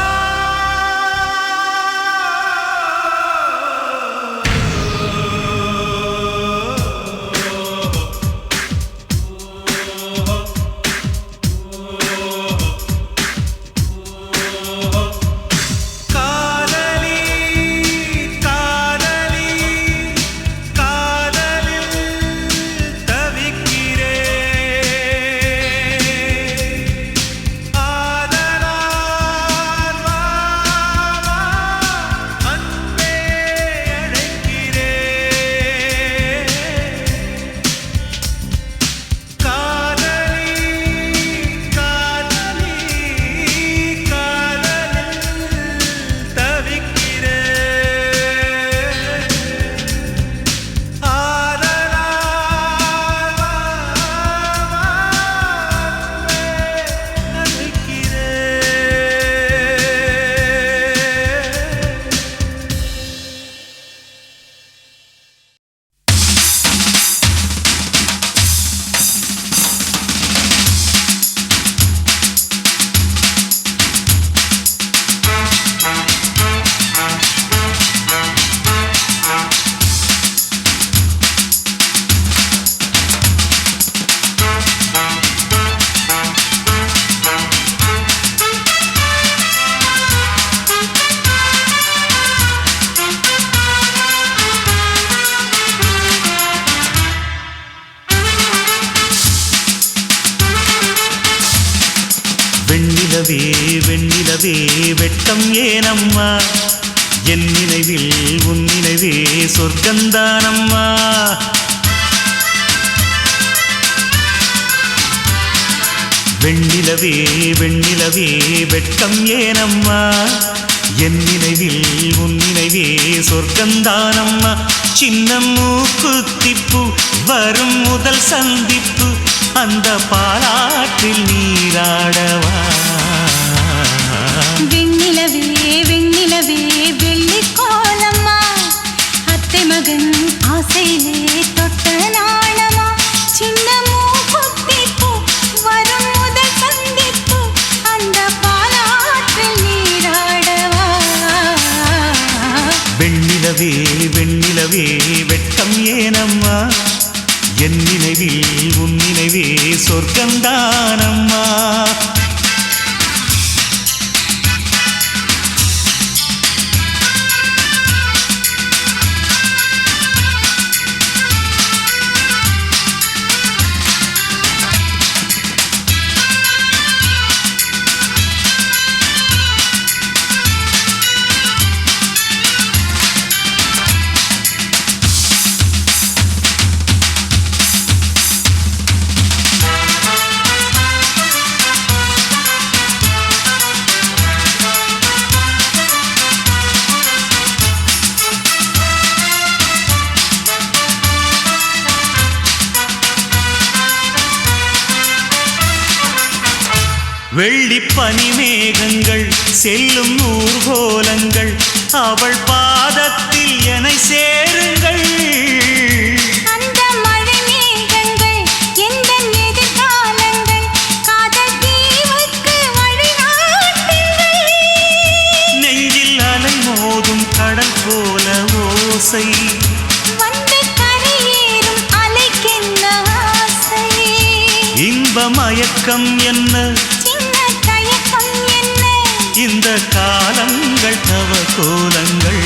வெண்ணிலவே வெண்ணிலவே வெட்கம் ஏனம்மா என் நினைவில் உன் நினைவே சொர்க்கந்தானம்மா வெண்ணிலவே வெண்ணிலவே வெட்கம் ஏனம்மா என் நினைவில் உன் நினைவே சொர்க்கந்தானம்மா சின்ன மூக்குத்திப்பு வரும் முதல் சந்திப்பு அந்த பாலாற்றில் நீராடவா வெண்ணிலவே வெண்ணிலவே வெள்ளிக்கோலம்மா அத்தை மகன் ஆசையிலே தொட்ட நாளமா சின்ன மூக்குத்திப்பு வரும் முதல் சந்திப்பு அந்த பாலாற்றில் நீராடவா வெண்ணிலவே வெண்ணிலவே வெட்கம் ஏனம்மா என் நினைவில் உன் நினைவே சொர்க்கந்தானம்மா வெள்ளி பனிமேகங்கள் செல்லும் ஊர்கோலங்கள் அவள் பாதத்தில் என்னை சேருங்கள். அந்த மழை மேகங்கள் எந்த எதிர்காலங்கள் காதல் தீவுக்கு வழிகாட்டுங்கள். நெஞ்சில் அலை மோதும் கடல் போல ஓசை வந்து கரையேறும் அலைக்கென்ன ஆசை. இன்ப மயக்கம் என்ன சின்ன தயக்கம் என்ன இந்த காலங்கள் தவ கோலங்கள்.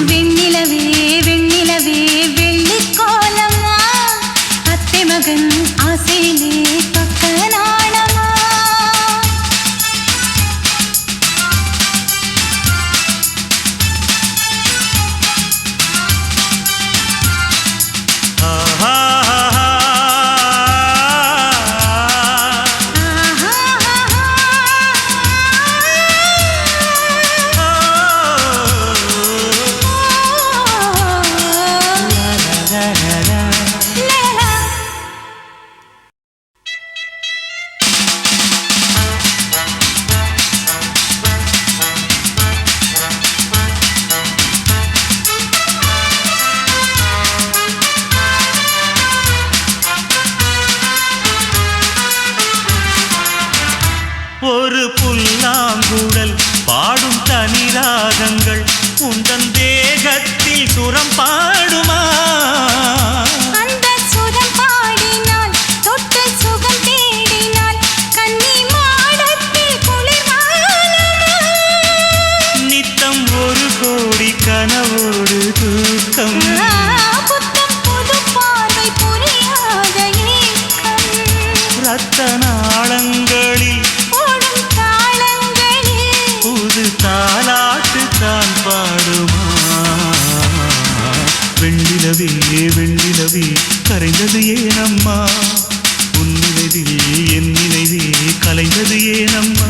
வெண்ணிலவே வெண்ணிலவே வெள்ளி கோலமா அத்தை மகன் ஆசையிலே பக்க நாணமா. ஒரு புல்லாங்குழல் பாடும் தனிராகங்கள் உந்தன் தேகத்தில் சுரம் பாடுமா. அந்த சுரம் பாடினால் தொட்டு சுகம் தேடினால் கன்னி மாடத்தில் குளிர்காலமா. நித்தம் ஒரு கோடி கனவோடு தூக்கம் புத்தம் புது பார்வை புரியாத ஏக்கம். ரத்த நாளங்களில் ஓடும் தாளங்களில் புது தாலாட்டு தான் பாடுமா. வெண்ணிலவே வெண்ணிலவே கரைந்தது ஏனம்மா உன் நினைவில் என் நினைவே கலைந்தது ஏனம்மா.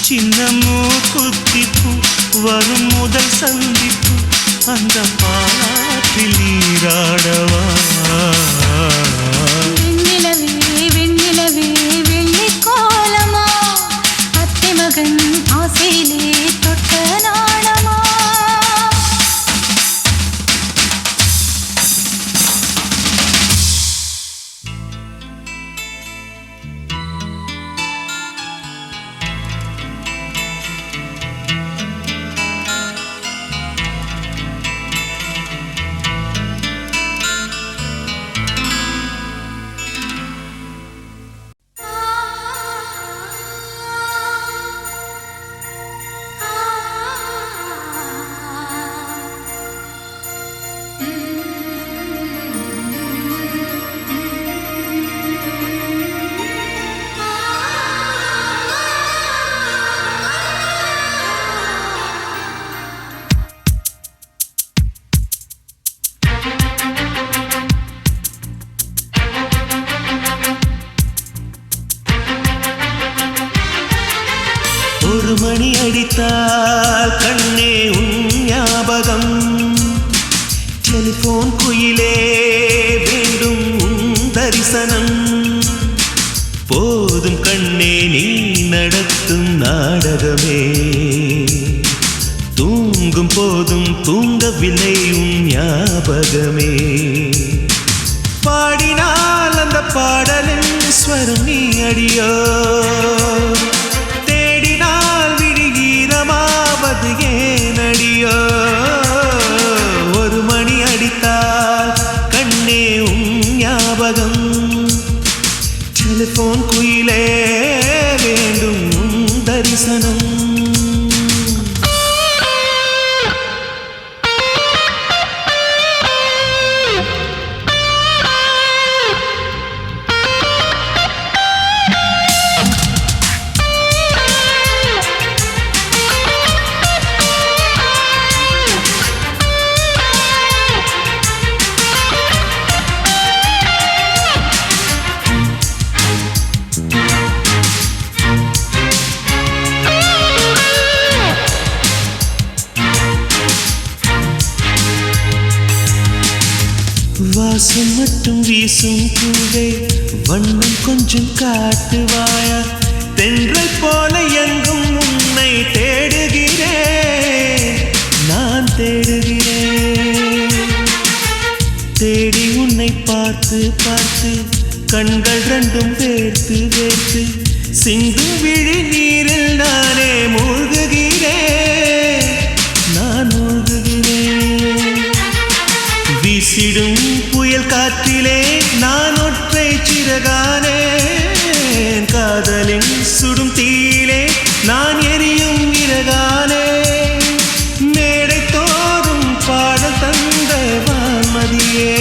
சின்னமோ குத்திப்பு வரும் முதல் சந்திப்பு அந்த பாலாற்றில் நீராடவா. வெண்ணிலவே வெண்ணிலவே வெள்ளி கோலமா அத்தை மகன் ஆசையிலே தொட்ட நாணமா. ஒரு மணி அடித்தால் கண்ணே உன் ஞாபகம். டெலிபோன் குயிலே வேண்டும் உன் தரிசனம். போதும் கண்ணே நீ நடத்தும் நாடகமே. தூங்கும் போதும் தூங்கவில்லை உன் ஞாபகமே. பாடினால் அந்த பாடலின் ஸ்வரம் நீ அடியோ. தேடினால் விடுகீரமாவது ஏனடியோ. ஒரு மணி அடித்தால் கண்ணே உன் ஞாபகம். டெலிபோன் குயிலே வேண்டும் உன் தரிசனம். வாசம் மட்டும் வீசும் பூவே வண்ணம் கொஞ்சம் காட்டுவாயா தென்றல் போல எங்கும் உன்னை தேடுகிறேன் நான் தேடுகிறேன் தேடி உன்னை பார்த்து பார்த்து கண்கள் ரெண்டும் வேர்த்து வேர்த்து சிந்தும் விழி நீரில் நானே மூழ்குகிறேன் நான் மூழ்குகிறேன் வீசிடும் புயல் காற்றிலே நான் ஒற்றை சிறகானேன் காதலின் சுடும் தீயிலே நான் எரியும் இறகானே மேடை தோறும் பாடல் தந்த வான்மதியே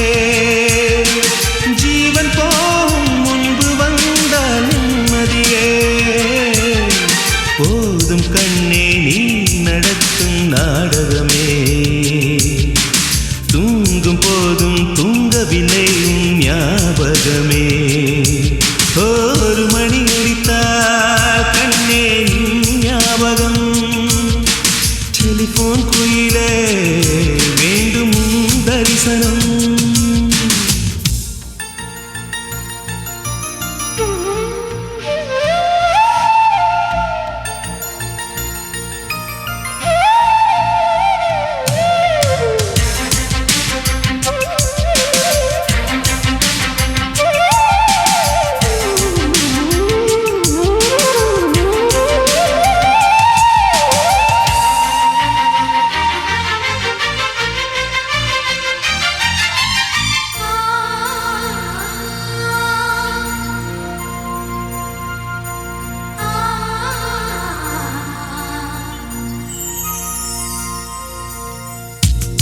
ஜீவன் போகும் முன்பு வந்த நிம்மதியே போதும் கண்ணே நீ நடத்தும் நாடகமே தூங்கும் போதும் தூங்கவில்லை உன் ஞாபகமே ஒரு மணி அடித்தால் கண்ணே ஞாபகம் டெலிபோன் குயிலே வேண்டும் உன் தரிசனம்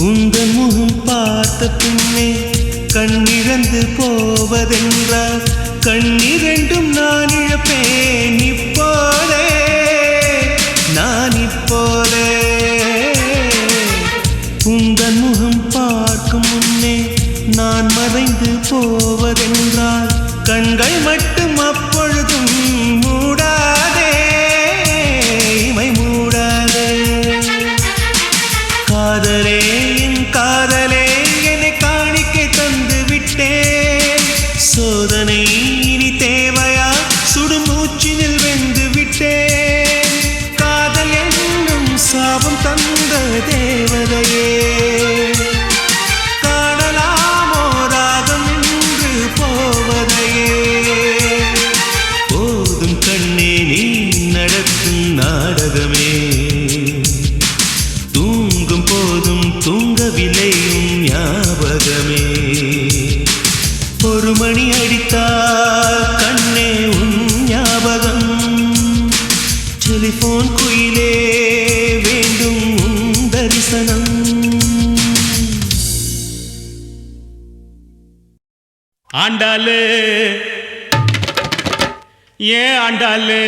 உங்கள் முகம் பார்த்த பின்னே கண்ணிழந்து போவதென்றால் கண்ணிரண்டும் நான் இழப்பேன் இப்போதே நான் இப்போதே உங்கள் முகம் பார்க்கும் முன்னே நான் மறைந்து போவதென்றால் கண்கள் மட்டும் அப்பொழுதும் மூடாதே இமை மூடாதே காதலே காதலே என்னை காணிக்கை தந்து விட்டேன் சோதனை இனி தேவையா சுடுமூச்சினில் வெந்து விட்டேன் காதல் என்னும் சாபம் தந்த தேவதையே காணலாமோ ராகம் என்று போவதையே போதும் கண்ணே நீ நடத்தும் நாடகமே தூங்கும் போதும் தூங்கவில்லையும் ஞாபகமே ஒரு மணி அடித்தால் கண்ணே உன் ஞாபகம் டெலிபோன் குயிலே வேண்டும் உன் தரிசனம் ஆண்டாளு ஏன் ஆண்டாளு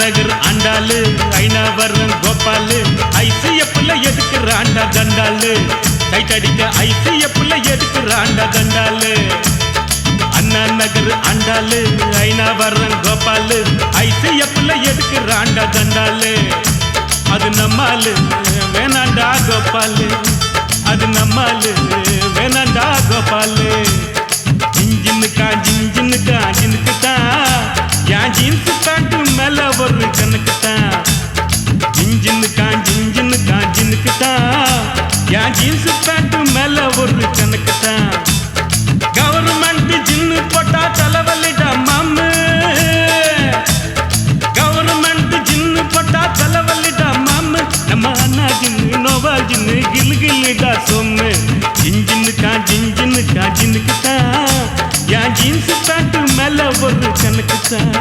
நகர் ஆண்டாளு ஐநாவரம் கோபாலு ஐசிஎஃப்ல எதுக்குறாண்டா தண்டாளு டைட் அடிக்க ஐசிஎஃப்ல எதுக்குறாண்டா தண்டாளு அண்ணா நகர் ஆண்டாளு ஐநாவரம் கோபாலு ஐசிஎஃப்ல எதுக்குறாண்டா தண்டாளு அது நம்மாலு வேணாண்டா கோபாலு அது நம்மாலு வேணாண்டா கோபாலு ஜின்ஜின்னுக்கா ஜின்ஜின்னுக்கு தான் என் ஜீன்ஸ் பேண்ட் மேல ஒரு கணக்கு தான் ஜின்ஜின்னுக்கு தான் என் ஜீன்ஸ் பேண்ட் மேல ஒரு கணக்கு தான் கவர்மெண்ட் ஜின்னு போட்டா தலைவலிடா மாமு கவர்மெண்ட் ஜின்னு போட்டா தலைவலிடா மாமு நம்ம அண்ணா ஜின்னு நோவா ஜின்னு கில்கில்லிடா சொம்மு ஜின்ஜின்னுக்கு தான் என் ஜீன்ஸ் பேண்ட் மேல ஒரு கணக்கு தான்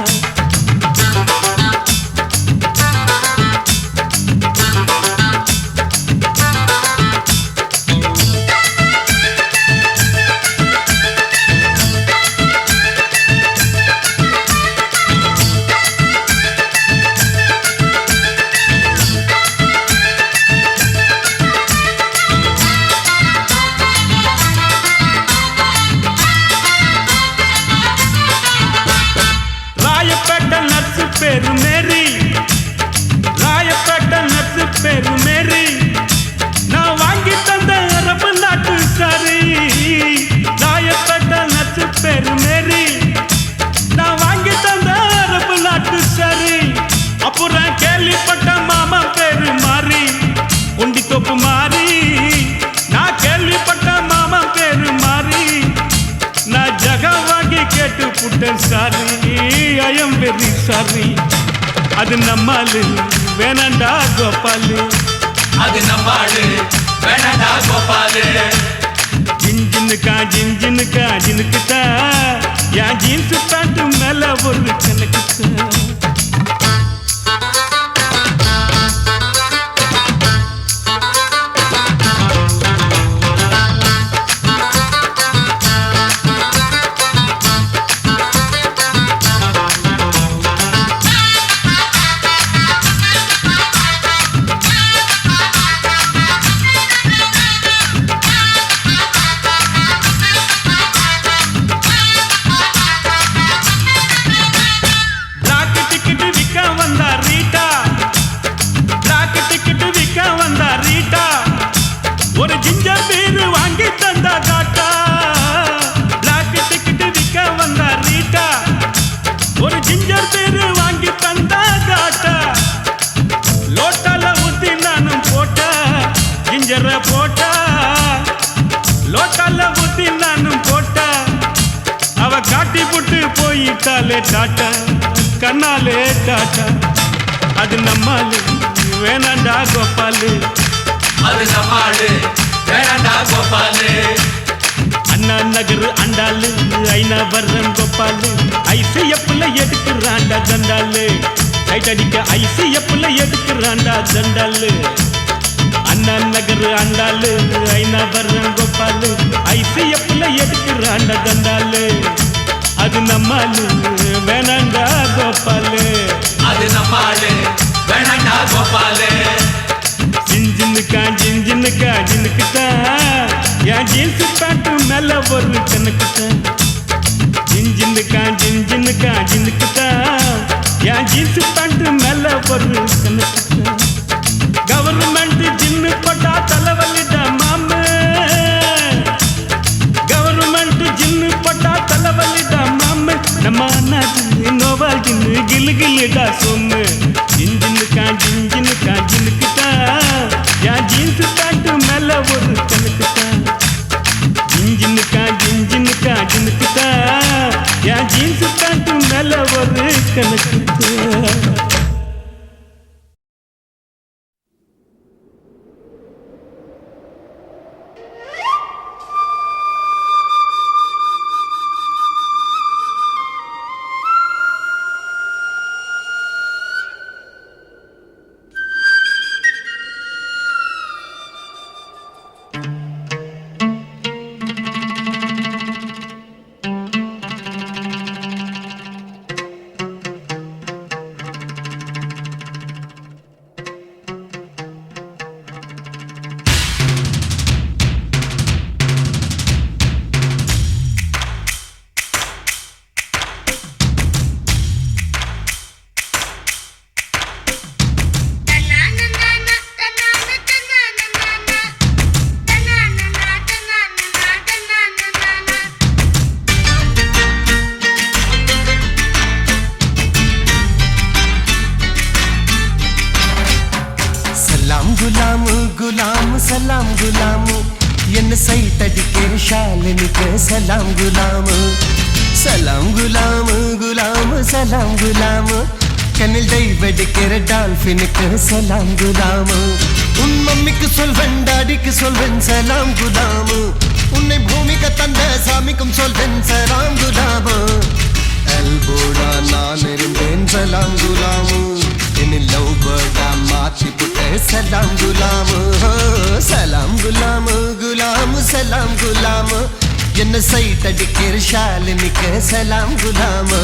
பேரு மேரி நான் வாங்கி தந்த அரபு நாட்டு சாரி தாயப்பட்ட நச்சு பேரு மேரி நான் வாங்கி தந்த அரபு நாட்டு சாரி அப்புறம் கேள்விப்பட்ட மாமா பேரு மாறி உண்டி தொப்பு மாறி நான் கேள்விப்பட்ட மாமா பேரு மாறி நான் ஜகா வாங்கி கேட்டு புட்டேன் sorry I am very sorry அது நம்மாலு வேணாண்டா கோபாலு அது நம்மாலு வேணாண்டா கோபாலு ஜின்ஜினுக்கா ஜின்னுக்குதா என் ஜீன்ஸ் பேண்ட் மேல ஒரு கணக்குதா ஒரு ஜிஞ்சர் பீர் வாங்கி தந்தா காட்டா பிளாக் டிக்கெட் விற்க வந்தா ரீட்டா ஒரு ஜிஞ்சர் பீர் வாங்கி தந்தா காட்டா லோட்டால ஊத்தி நானும் போட்டா ஜிஞ்சர போட்டா லோட்டால ஊத்தி நானும் போட்டா அவ காட்டி புட்டு போயிட்டாலே டாட்டா கண்ணாலே டாட்டா அது நம்மாலு வேணாண்டா கோபாலு அது நம்மாலு வேணாண்டா கோபாலு அண்ணா நகர் அண்டாலு ஐநா வர்றன் கோபாலு ஐசிஎப்ல எடுக்கிறாண்டா தண்டாலு டைட் அடிக்க ஐசிஎப்ல எடுக்கிறாண்டா தண்டாலு அண்ணா நகர் அண்டாலு ஐநா வர்றன் கோபாலு ஐசிஎப்ல எடுக்கிறாண்டா தண்டாலு அது நம்மாலு வேணாண்டா கோபாலு அது நம்மாலு வேணாண்டா கோபாலு ஜின்னுக்குதா என் ஜீன்ஸ் பேண்ட் மேல ஒரு கணக்குதா ஜின்னுக்குதா என் ஜீன்ஸ் பேண்ட் மேல ஒரு கணக்குதா கவர்மெண்ட் ஜின்னு போட்டா தலைவலிடா மாமு கவர்மெண்ட் ஜின்னு போட்டா தலைவலிடா மாமு நம்ம நாட்டு நோவா ஜின்னு கிலுகிலுடா சொன்னு ஜின்னுக்குதா என் ஜீன்ஸ் பேண்ட் மேல ஒரு கணக்குதா ஜின்னுக்குதா என் ஜீன்ஸ் பேண்ட் மேல ஒரு கணக்குதா சலாம் குலாமு என்ன சைட்டடிக்க ஷாலினிக்கு சலாம் குலாமு சலாம் குலாமு குலாமு சலாம் குலாமு கண்ணில் டைவடிக்கிற டால்ஃபினுக்கு சலாம் குலாமு உன் மம்மிக்கு சொல்வன் டாடிக்கு சொல்வன் சலாம் குலாமு உன்னை பூமிக்கு தந்த சாமிக்கும் சொல்வன் சலாம் குலாமு அல்போடா நான் இருந்தேன் சலாம் குலாமு என்னில் லவ் பேர்டா மாத்தி புட்ட சலாம் குலாமு சலாம் குலாமு குலாமு சலாம் குலாமு என்ன சைட் அடிக்கிற ஷாலினிக்கு சலாம் குலாமு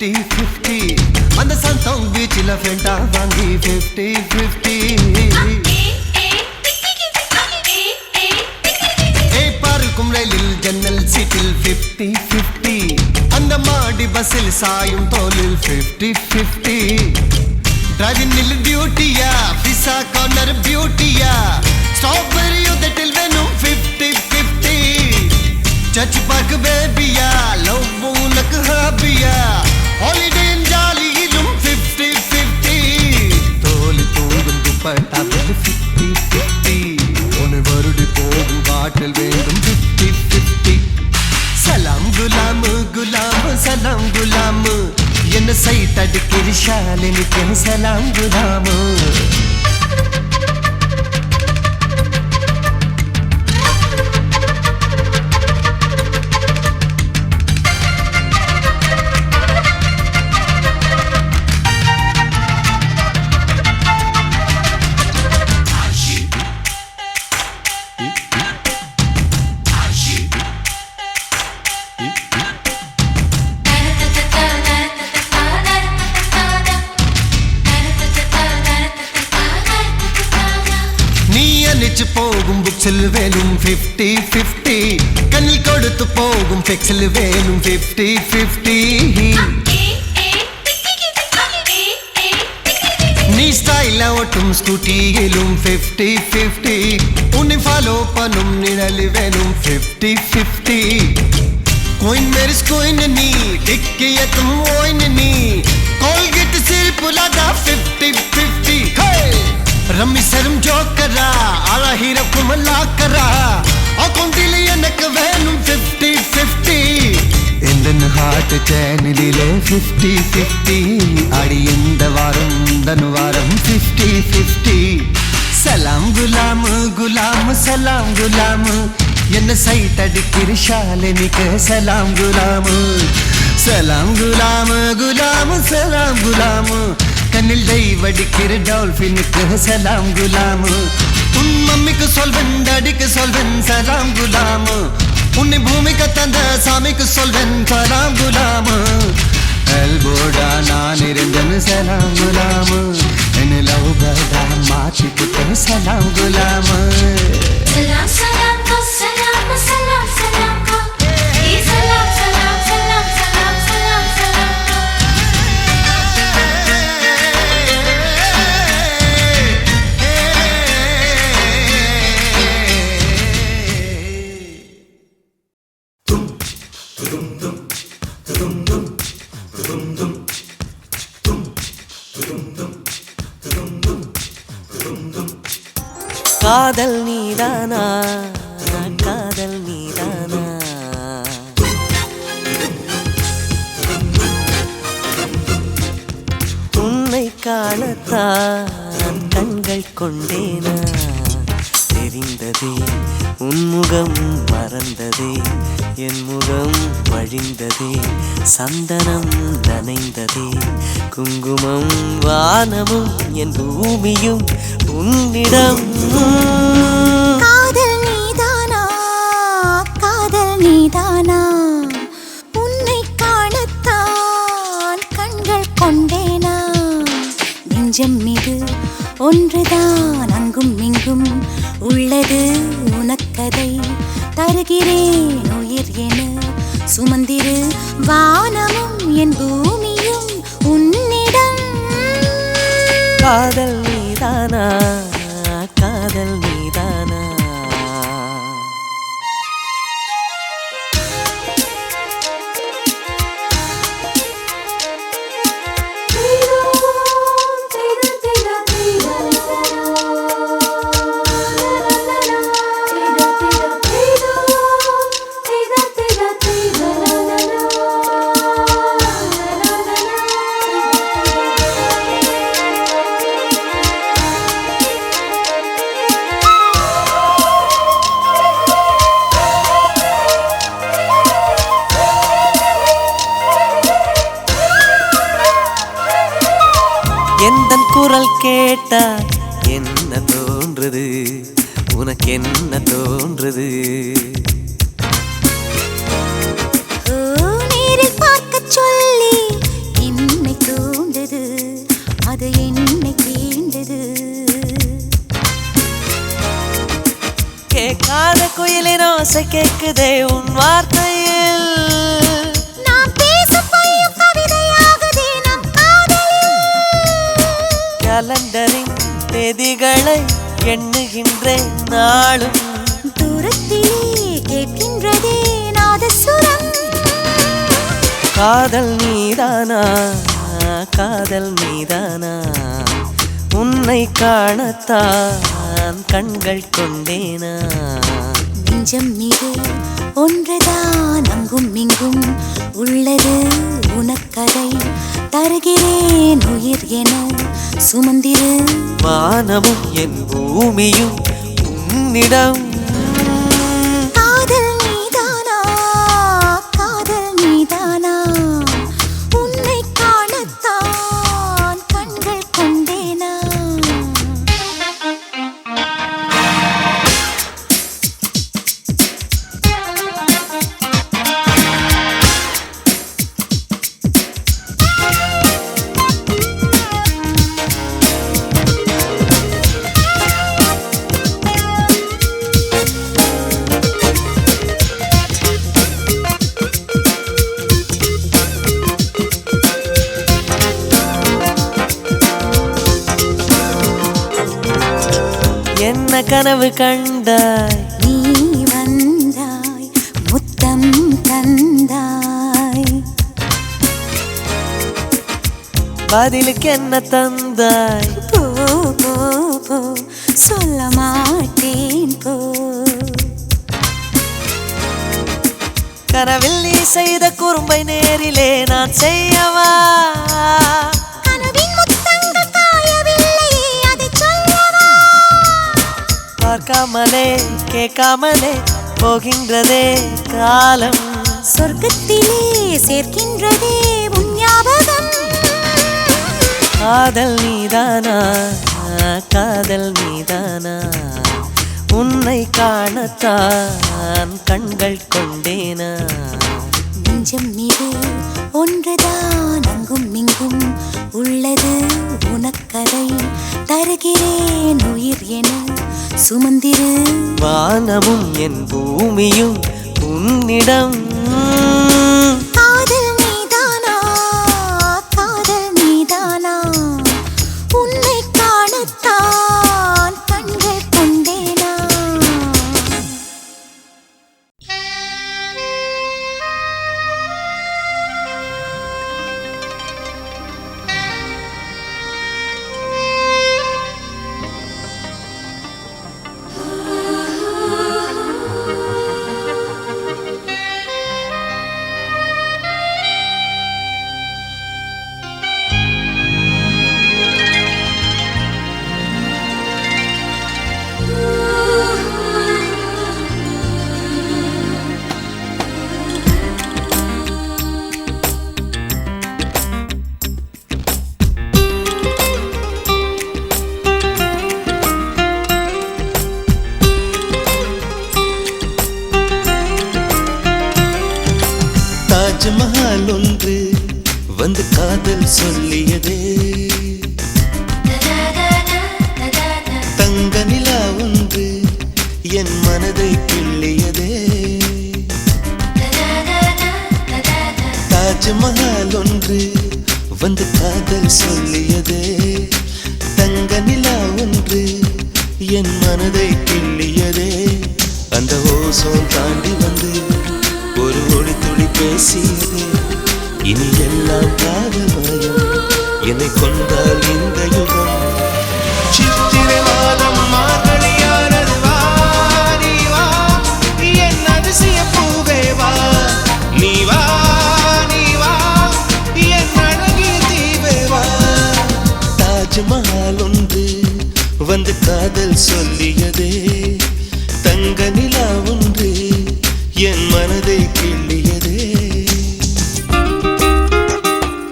50-50 அந்த சாந்தோங் பீச்சில் ஃபெண்டா வாங்கி 50-50 பார்க்கும் ரயிலில் ஜன்னல் சீட்டில் 50-50 அந்த மாடி பஸ்ஸில் சாயும் தோலில் 50-50 டிரைவினில் டியூட்டியா விசா கார்னர் பியூட்டியா ஸ்ட்ராபெரி உதட்டில் வேணும் 50-50 சர்ச் பார்க் பேபியா லவ் உனக்கு ஹாபியா ஹாலிடே ஜாலியிலும் 50-50 தோலி தூங்கும் துப்பட்டாவில் 50-50 ஒன்று வருடி போகும் பாட்டில் வேண்டும் 50-50 சலாம் குலாமு குலாமு சலாம் குலாமு என்ன சைட் அடிக்கிற ஷாலினிக்கு சலாம் குலாமு போகும் புக்ஸில் வேணும் 50-50 கண்ணில் கொடுத்து போகும் பெக்ஸில் வேணும் 50-50 நீ ஸ்டைல ஓட்டும் ஸ்கூட்டியிலும் 50-50 உன்னை ஃபாலோ பண்ணும் நிழல் வேணும் 50-50 கோயின் மேரிஸ் கோயின் நீ டிக்கியத்தும் ஓயின் நீ கோல்கேட் சிரிப்புலாதா 50-50 ரம்மி சரும் ஜோக்கரா ஆளா ஹீரோ குமலா கரா அக்கௌண்டில் எனக்கு வேணும் 50-50 இந்த ஹார்ட் சேனலிலே 50-50 அடி இந்த வாரம் தனுவாரம் 50-50 சலாம் குலாமு குலாமு சலாம் குலாமு என்ன சைட் அடிக்கிற ஷாலினிக்கு சலாம் குலாமு சலாம் குலாமு குலாமு சலாம் குலாமு கண்ணில் டைவடிக்கிற டால்ஃபினுக்கு சலாம் குலாமு உன் மம்மிக்கு சொல்வன் டாடிக்கு சொல்வன் சலாம் குலாமு உன்னை பூமிக்கு தந்த சாமிக்கு சொல்வன் சலாம் குலாமு எல்போடா நான் இருந்தேன் சலாம் குலாமு என்ன லவ் பர்டா மாற்றிக்கிட்ட சலாம் குலாமு சலாம் சலாம் கோ சலாம் சலாம் சலாம் கோ ஏ சலாம் சலாம் சலாம் சலாம் சலாம் சலாம் கோ காதல் நீதானா காதல் நீதானா உன்னை காணத்தான் கண்கள் கொண்டேனா தெரிந்ததே உன்முகம் மறந்ததே என் முகம் வழிந்ததே சந்தனம் நனைந்ததே குங்குமம் வானமும் என் பூமியும் உன்னிடம் காதல் நீதானா காதல் நீதானா உன்னை காணத்தான் கண்கள் கொண்டேனா நெஞ்சம் மீது ஒன்றுதான் அங்கும் இங்கும் உள்ளது உனக்கதை தருகிறேன் உயிர் என சுமந்திரு வானமும் என் பூமியும் உன்னிடம் காதல் நீதானா காதல் நீதானா எந்தன் குரல் கேட்டா என்ன தோன்றுது உனக்கு என்ன தோன்றுது நேரில் பார்க்க சொல்லி கேட்காத குயிலின் ஓசை கேக்குதே உன் வார்த்தையில். நாம் பேசும் பொய்யும் கவிதையாகுதே நம் காதலில். கலண்டரின் தேதிகளை எண்ணுகின்றேன் நாளும். தூரத்திலே கேட்கின்றதே நாதசுரம். காதல் நீதானா காதல் நீதானா உன்னை காணத்தான் கண்கள் கொண்டேனா. நெஞ்சம் மீது ஒன்றுதான் அங்கும் இங்கும் உள்ளது உனக்கதை தருகிறேன் உயிர் என சுமந்திரு. வானமும் என் பூமியும் உன்னிடம். காதல் நீதானா காதல் நீதானா உன்னை காணத்தான் கண்கள் கொண்டேனா. என்ன கனவு கண்டாய் நீ வந்தாய் முத்தம் தந்தாய். பதிலுக்கு என்ன தந்தாய். போ போ போ சொல்ல மாட்டேன் போ. கனவில் நீ செய்த குறும்பை நேரிலே நான் செய்யவா. கனவின் முத்தங்கள் காயவில்லையே அதை சொல்லவா. பார்க்காமலே கேட்காமலே போகின்றதே காலம். சொர்க்கத்திலே சேர்க்கின்றதே உன் ஞாபகம். காதல் நீதானா காதல் நீதானா உன்னை காணத்தான் கண்கள் கொண்டேனா. நெஞ்சம் மீது ஒன்றுதான் அங்கும் இங்கும் உள்ளது உனக்கதை தருகிறேன் உயிர் என சுமந்திரு. வானமும் என் பூமியும் உன்னிடம். காதல் நீதானா காதல் நீதானா உன்னை காணத்தான் கண்கள் கொண்டேனா. தாஜ்மஹால் ஒன்று வந்து காதல் சொல்லியதே. தங்க நிலா ஒன்று என் மனதை கிள்ளியதே. தாஜ்மஹால் ஒன்று வந்து காதல் சொல்லியதே. தங்க நிலா ஒன்று என் மனதை கிள்ளியதே. அந்த ஓசோன் தாண்டி வந்து ஒரு ஒளி துளி பேசியதே. இனி எல்லாம் காதல் மயம் என்னை கொண்டால் இந்த யுகம். சித்திரை மாதம் மார்கழியானது வா நீ வா என் அதிசய பூவே வா. நீ வா நீ வா என் அழகிய தீவே வா. தாஜ்மஹால் ஒன்று வந்து காதல் சொல்லியதே. தங்க நிலா ஒன்று என் மனதை கிள்ளியதே.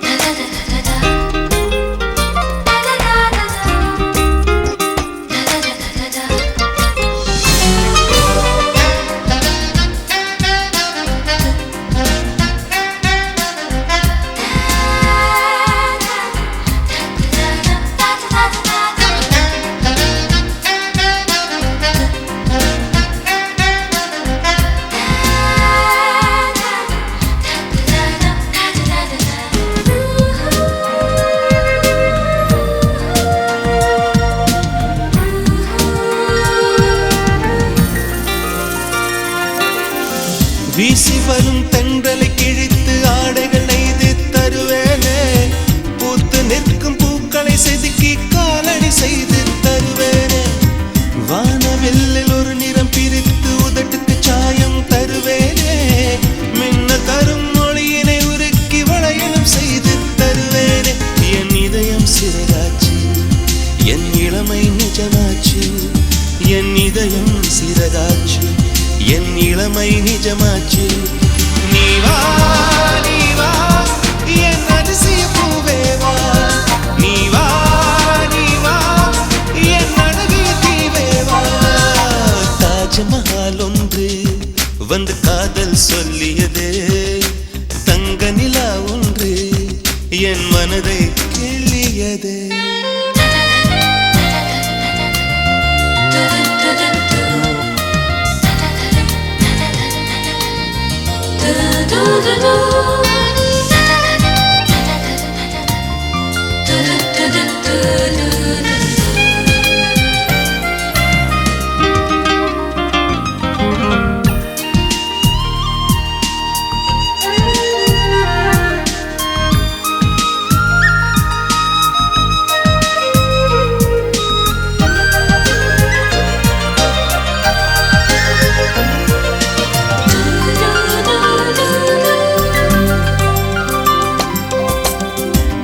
Da da da da da da da da da da da da. வீசி வரும் தென்றலை கிழித்து ஆடைகள் நெய்து தருவேனே பூத்து நிற்கும் பூக்களை செதுக்கி காலடி செய்து தருவேனே வானவெல்லில் ஒரு நிறம் பிரித்து உதட்டுக்கு சாயம் தருவேனே மின்ன தரும் மொழியினை உருக்கி வளையலும் செய்து தருவேனே என் இதயம் சிறகாச்சு என் இளமை நிஜமாச்சு என் இதயம் சிறகாச்சு என் இளமை நிஜமாச்சு நீ வா என் அதிசய பூவே வா நீ வா என் அழகிய தீவே வா தாஜ்மஹால் ஒன்று வந்து காதல் சொல்லியது தங்க நிலா ஒன்று என் மனதை கிள்ளியது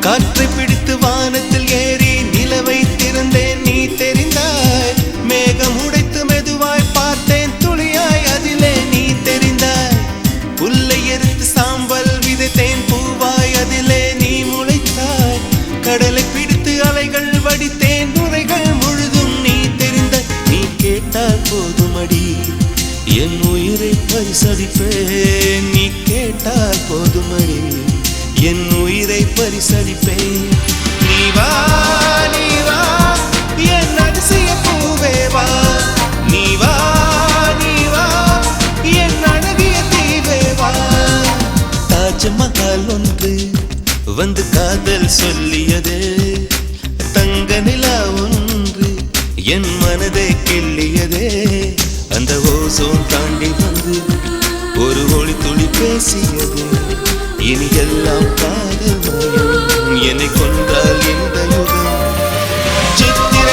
காற்றை பிடித்து வானத்தில் ஏறி நிலவை திறந்தேன் நீ தெரிந்தாய் மேகம் உடைத்து மெதுவாய் பார்த்தேன் துளியாய் அதிலே நீ தெரிந்தாய் புல்லை எரித்து சாம்பல் விதைத்தேன் பூவாய் அதிலே நீ முளைத்தாய் கடலை பிடித்து அலைகள் வடித்தேன் நுரைகள் முழுதும் நீ தெரிந்தாய் நீ கேட்டால் போதுமடி என் உயிரை பரிசளிப்பேன் நீ கேட்டால் போதுமடி என் உயிரை பரிசளிப்பேன் நீ வா என் அதிசய பூவே வா நீ வா என் அழகிய தீவே வா தாஜ்மஹால் ஒன்று வந்து காதல் சொல்லியது தங்க நிலா ஒன்று என் மனதை கிள்ளியதே அந்த ஓசோன் தாண்டி வந்து ஒரு ஒளி துளி பேசியது இனி எல்லாம் காதல் மயம் என்னை கொண்டால் இந்த யுகம் சித்திர